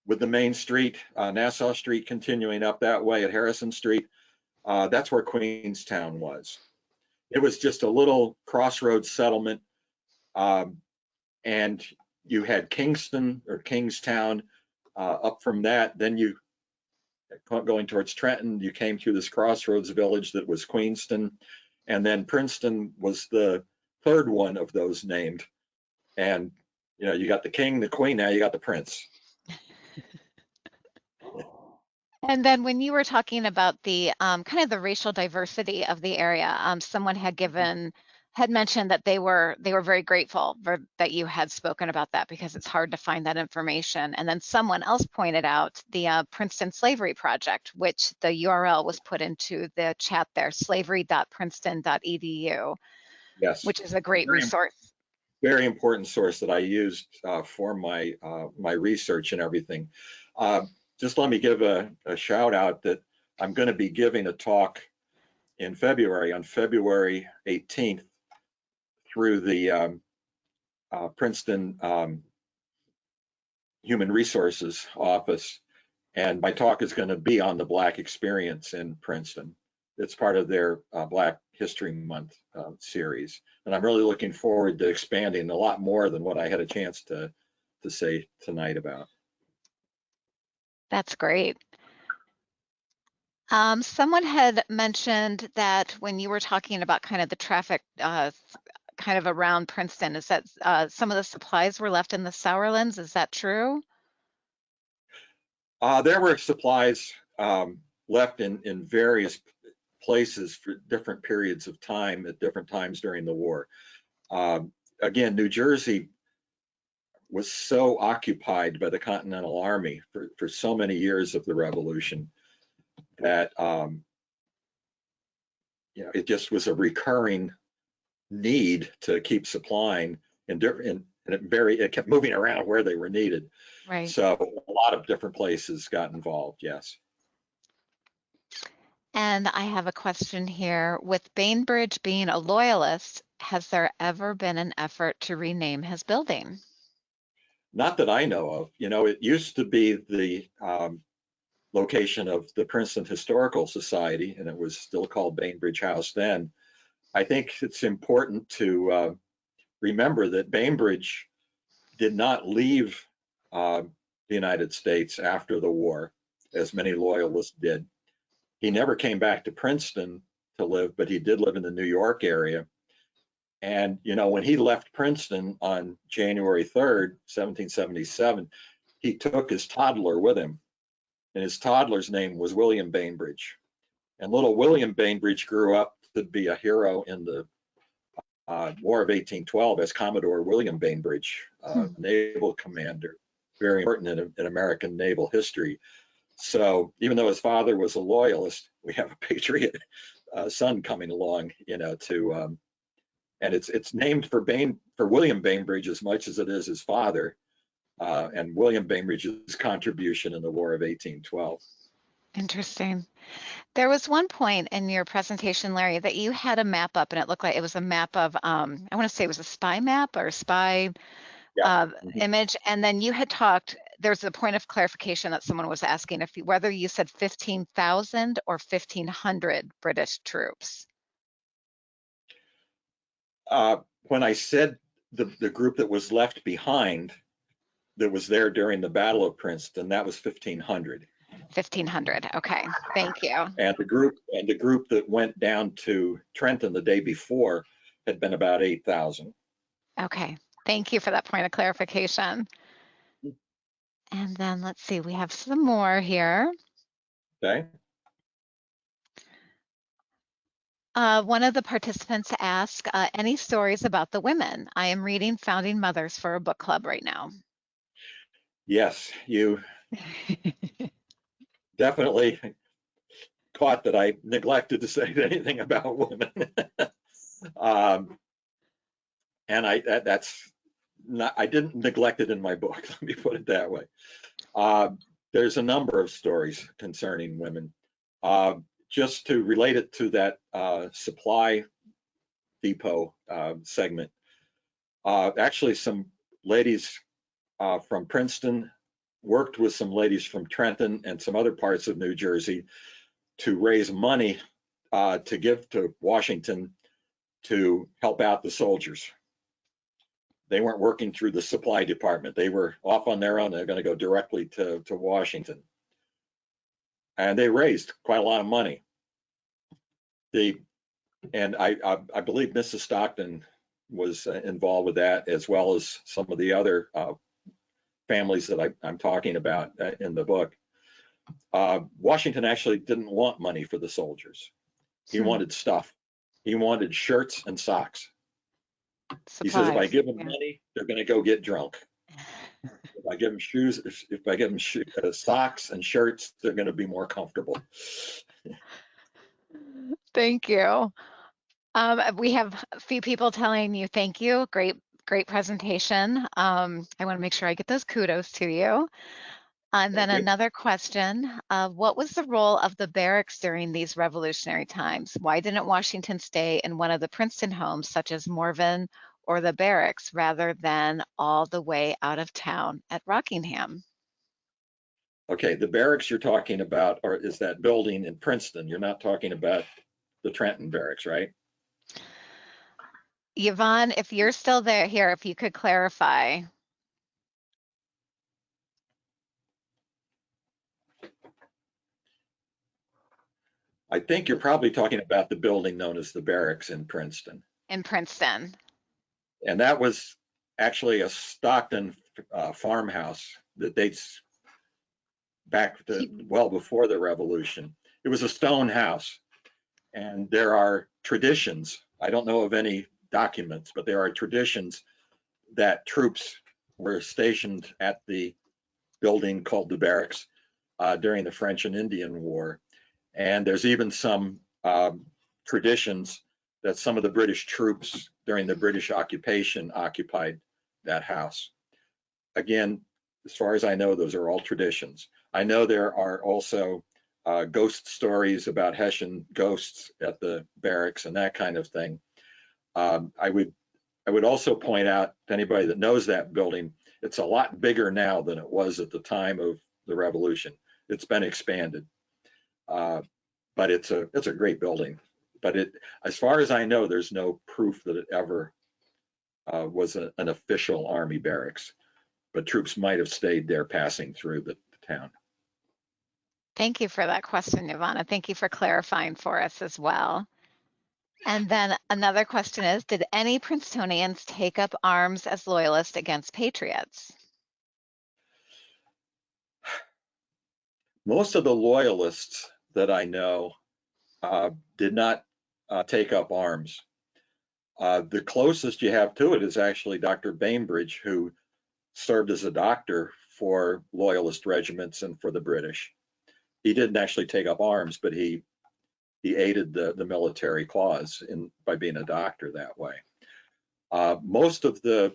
with the main street, Nassau Street continuing up that way at Harrison Street, that's where Queenstown was. It was just a little crossroads settlement, and you had Kingston or Kingstown up from that. Then you, going towards Trenton, you came through this crossroads village that was Queenston, and then Princeton was the third one of those named. And, you know, you got the king, the queen, now you got the prince. And then when you were talking about the kind of the racial diversity of the area, someone had mentioned that they were very grateful that you had spoken about that because it's hard to find that information. And then someone else pointed out the Princeton Slavery Project, which the URL was put into the chat there, slavery.princeton.edu, Yes. which is a great resource. Very important source that I used for my my research and everything. Just let me give a shout out that I'm going to be giving a talk in February, on February 18th, through the Princeton Human Resources Office. And my talk is going to be on the Black experience in Princeton. It's part of their Black History Month series. And I'm really looking forward to expanding a lot more than what I had a chance to say tonight about. That's great. Someone had mentioned that when you were talking about kind of the traffic kind of around Princeton, is that some of the supplies were left in the Sauerlands? Is that true? There were supplies left in various places for different periods of time at different times during the war. Again, New Jersey was so occupied by the Continental Army for so many years of the Revolution that you know, it just was a recurring need to keep supplying and it kept moving around where they were needed. Right. So a lot of different places got involved, yes. And I have a question here. With Bainbridge being a loyalist, has there ever been an effort to rename his building? Not that I know of. You know, it used to be the location of the Princeton Historical Society, and it was still called Bainbridge House then. I think it's important to remember that Bainbridge did not leave the United States after the war, as many loyalists did. He never came back to Princeton to live, but he did live in the New York area. And, you know, when he left Princeton on January 3rd, 1777, he took his toddler with him. And his toddler's name was William Bainbridge. And little William Bainbridge grew up to be a hero in the War of 1812 as Commodore William Bainbridge, naval commander, very important in American naval history. So even though his father was a loyalist, we have a patriot son coming along, you know, to and it's named for William Bainbridge as much as it is his father, and William Bainbridge's contribution in the War of 1812. Interesting. There was one point in your presentation, Larry, that you had a map up and it looked like it was a map of, I want to say it was a spy map or a spy image. And then you had talked, there's a point of clarification that someone was asking whether you said 15,000 or 1,500 British troops. When I said the group that was left behind that was there during the Battle of Princeton, that was 1,500. 1,500. Okay, thank you. And the group that went down to Trenton the day before had been about 8,000. Okay, thank you for that point of clarification. And then let's see, we have some more here. Okay. One of the participants asked, any stories about the women? I am reading Founding Mothers for a book club right now. Yes, you definitely caught that I neglected to say anything about women. And I didn't neglect it in my book, let me put it that way. There's a number of stories concerning women. Just to relate it to that supply depot segment, actually some ladies from Princeton worked with some ladies from Trenton and some other parts of New Jersey to raise money to give to Washington to help out the soldiers. They weren't working through the supply department. They were off on their own. They're going to go directly to Washington. And they raised quite a lot of money. I believe Mrs. Stockton was involved with that, as well as some of the other families that I'm talking about in the book. Washington actually didn't want money for the soldiers. He wanted stuff. He wanted shirts and socks. Supplies. He says, if I give them money, they're going to go get drunk. If I give them shoes, if I give them socks and shirts, they're going to be more comfortable. Thank you. We have a few people telling you thank you. Great presentation. I want to make sure I get those kudos to you. And then another question, what was the role of the barracks during these revolutionary times? Why didn't Washington stay in one of the Princeton homes, such as Morven or the barracks, rather than all the way out of town at Rockingham? Okay, the barracks you're talking about is that building in Princeton. You're not talking about the Trenton barracks, right? Yvonne, if you're still there here, if you could clarify. I think you're probably talking about the building known as the barracks in Princeton. In Princeton. And that was actually a Stockton farmhouse that dates back to well before the Revolution. It was a stone house, and there are traditions. I don't know of any documents, but there are traditions that troops were stationed at the building called the barracks during the French and Indian War. And there's even some traditions that some of the British troops during the British occupation occupied that house. Again, as far as I know, those are all traditions. I know there are also ghost stories about Hessian ghosts at the barracks and that kind of thing. I would also point out to anybody that knows that building, it's a lot bigger now than it was at the time of the Revolution. It's been expanded. But it's a great building. But as far as I know, there's no proof that it ever was an official Army barracks. But troops might have stayed there passing through the town. Thank you for that question, Ivana. Thank you for clarifying for us as well. And then another question is, did any Princetonians take up arms as loyalists against patriots? Most of the loyalists that I know did not take up arms. The closest you have to it is actually Dr. Bainbridge, who served as a doctor for loyalist regiments and for the British. He didn't actually take up arms, but he aided the military cause by being a doctor that way. Most of the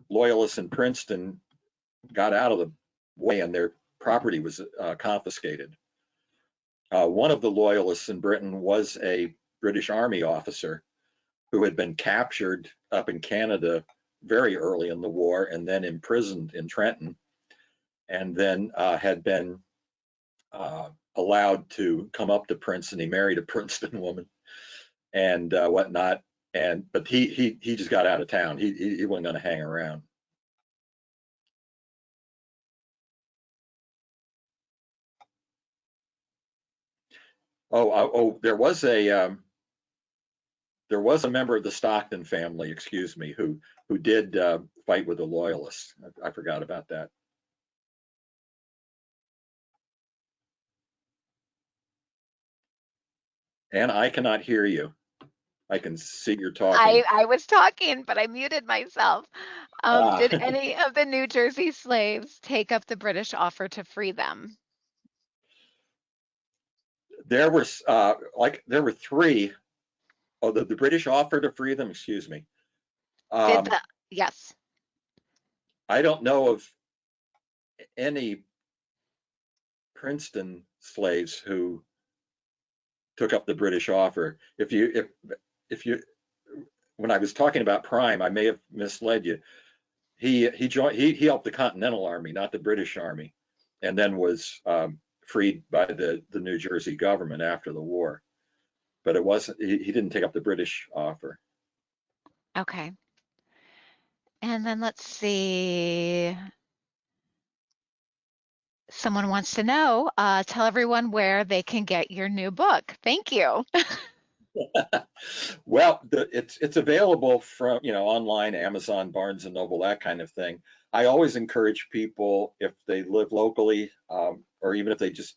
loyalists in Princeton got out of the way and their property was confiscated. One of the loyalists in Britain was a British Army officer who had been captured up in Canada very early in the war and then imprisoned in Trenton, and then had been allowed to come up to Princeton. He married a Princeton woman and whatnot, but he just got out of town. He wasn't going to hang around. There was a member of the Stockton family, excuse me, who did fight with the Loyalists. I forgot about that. And I cannot hear you. I can see you're talking. I was talking, but I muted myself. Did any of the New Jersey slaves take up the British offer to free them? There were three. Oh, the British offer to free them. Excuse me. Yes. I don't know of any Princeton slaves who took up the British offer. If you when I was talking about Prime, I may have misled you. He helped the Continental Army, not the British Army, and then was freed by the New Jersey government after the war. But it wasn't. He didn't take up the British offer. Okay. And then let's see. Someone wants to know, tell everyone where they can get your new book. Thank you. Well, it's available from, online, Amazon, Barnes and Noble, that kind of thing. I always encourage people, if they live locally, or even if they just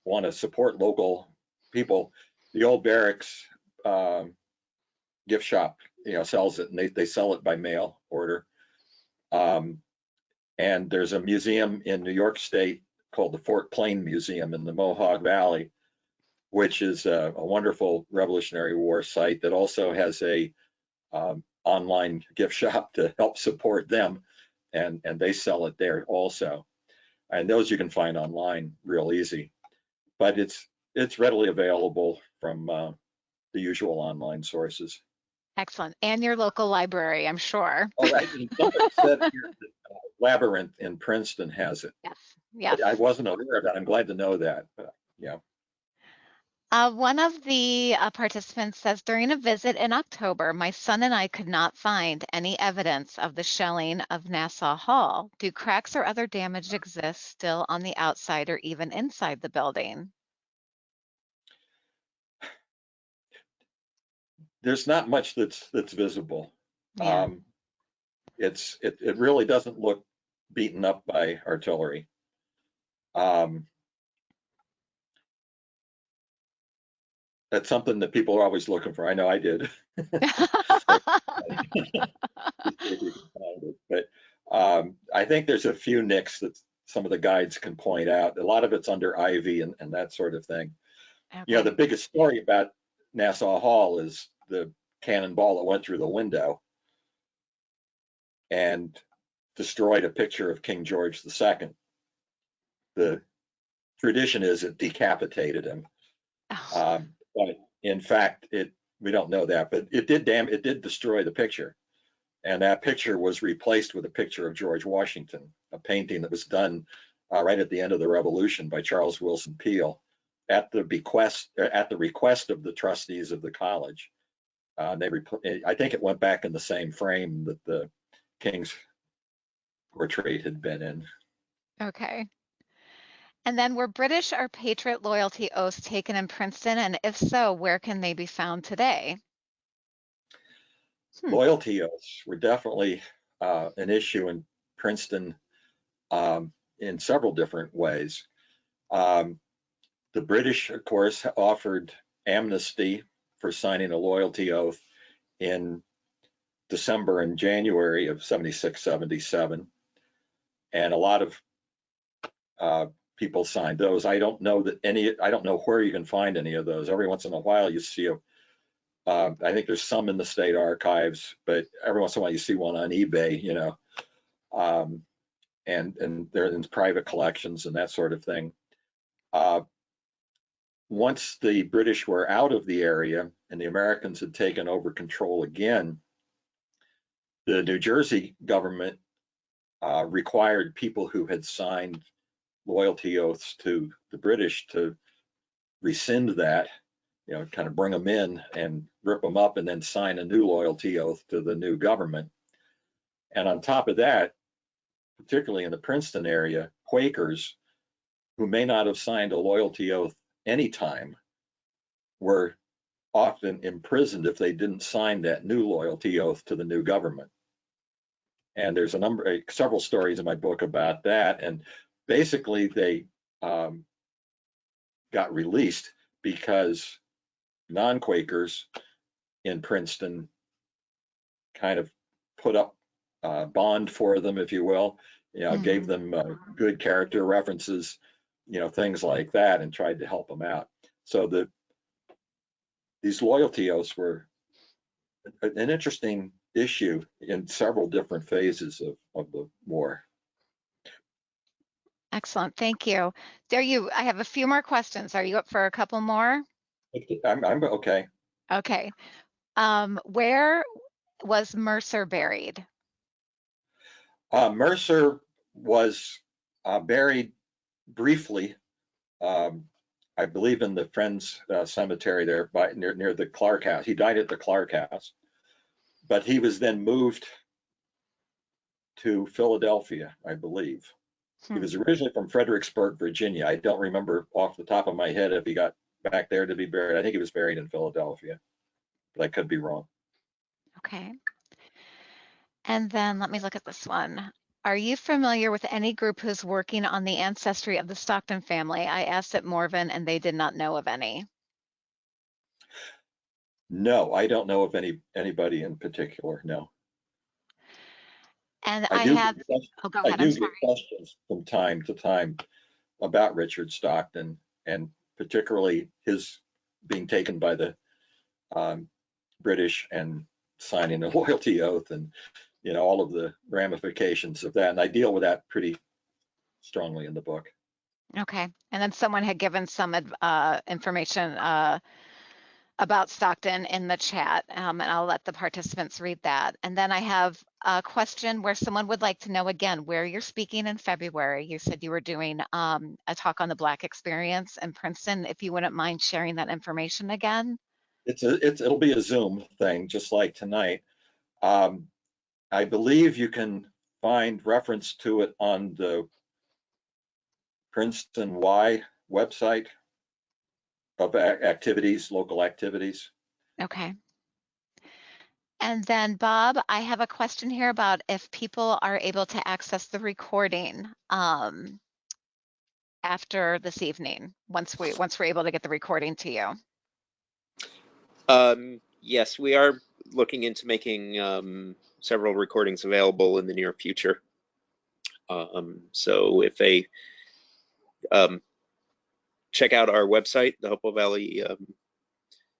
want to support local people, the old barracks gift shop, sells it, and they sell it by mail order. And there's a museum in New York State called the Fort Plain Museum in the Mohawk Valley, which is a wonderful Revolutionary War site that also has a online gift shop to help support them, and they sell it there also. And those you can find online real easy, but it's readily available from the usual online sources. Excellent. And your local library, I'm sure. Oh, right. And somebody said here that Labyrinth in Princeton has it. Yes. Yes. I wasn't aware of that. I'm glad to know that. Yeah. One of the participants says, during a visit in October, my son and I could not find any evidence of the shelling of Nassau Hall. Do cracks or other damage exist still on the outside or even inside the building? There's not much that's visible. Yeah. It really doesn't look beaten up by artillery. That's something that people are always looking for. I know I did. But I think there's a few nicks that some of the guides can point out. A lot of it's under ivy and that sort of thing. Okay. The biggest story about Nassau Hall is the cannonball that went through the window and destroyed a picture of King George II. The tradition is it decapitated him. Oh. But in fact, we don't know that, but it did destroy the picture. And that picture was replaced with a picture of George Washington, a painting that was done right at the end of the Revolution by Charles Wilson Peale at the request of the trustees of the college. I think it went back in the same frame that the King's portrait had been in. Okay. And then, were British or Patriot loyalty oaths taken in Princeton? And if so, where can they be found today? Loyalty oaths were definitely an issue in Princeton in several different ways. The British, of course, offered amnesty for signing a loyalty oath in December and January of 76, 77. And a lot of people signed those. I don't know where you can find any of those. Every once in a while you see I think there's some in the state archives, but every once in a while you see one on eBay, and they're in private collections and that sort of thing. Once the British were out of the area and the Americans had taken over control again, the New Jersey government required people who had signed loyalty oaths to the British to rescind that, kind of bring them in and rip them up and then sign a new loyalty oath to the new government. And on top of that, particularly in the Princeton area, Quakers who may not have signed a loyalty oath anytime were often imprisoned if they didn't sign that new loyalty oath to the new government. And there's several stories in my book about that. And basically they got released because non-Quakers in Princeton kind of put up bond for them, if you will, gave them good character references, things like that, and tried to help them out. So these loyalty oaths were an interesting issue in several different phases of the war. Excellent. Thank you. I have a few more questions. Are you up for a couple more? I'm okay. Okay. Where was Mercer buried? Mercer was buried briefly, I believe, in the Friends Cemetery there near the Clark House. He died at the Clark House, but he was then moved to Philadelphia, I believe. He was originally from Fredericksburg, Virginia. I don't remember off the top of my head if he got back there to be buried. I think he was buried in Philadelphia, but I could be wrong. Okay. And then let me look at this one. Are you familiar with any group who's working on the ancestry of the Stockton family? I asked at Morven and they did not know of any. No, I don't know of anybody in particular. No. And I I do have, get oh, go I ahead, I'm do sorry. get questions from time to time about Richard Stockton, and particularly his being taken by the British and signing a loyalty oath, and all of the ramifications of that. And I deal with that pretty strongly in the book. Okay. And then someone had given some information about Stockton in the chat, and I'll let the participants read that. And then I have a question where someone would like to know again where you're speaking in February. You said you were doing a talk on the Black experience in Princeton. If you wouldn't mind sharing that information again. It'll be a Zoom thing, just like tonight. I believe you can find reference to it on the Princeton Y website of activities, local activities. Okay. And then Bob, I have a question here about if people are able to access the recording after this evening, once we're able to get the recording to you. Yes, we are looking into making several recordings available in the near future. So if they check out our website, the Hopewell Valley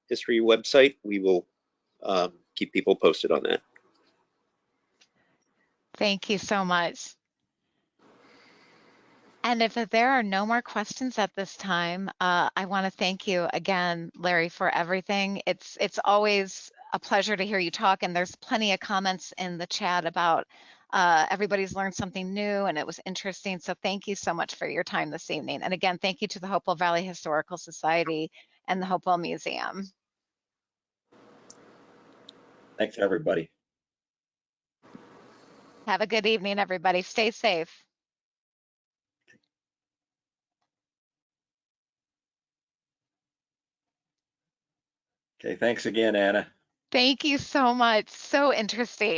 History website, we will keep people posted on that. Thank you so much. And if there are no more questions at this time, I want to thank you again, Larry, for everything. It's always a pleasure to hear you talk, and there's plenty of comments in the chat about everybody's learned something new and it was interesting. So thank you so much for your time this evening. And again, thank you to the Hopewell Valley Historical Society and the Hopewell Museum. Thanks, everybody. Have a good evening, everybody. Stay safe. Okay, thanks again, Anna. Thank you so much. So interesting.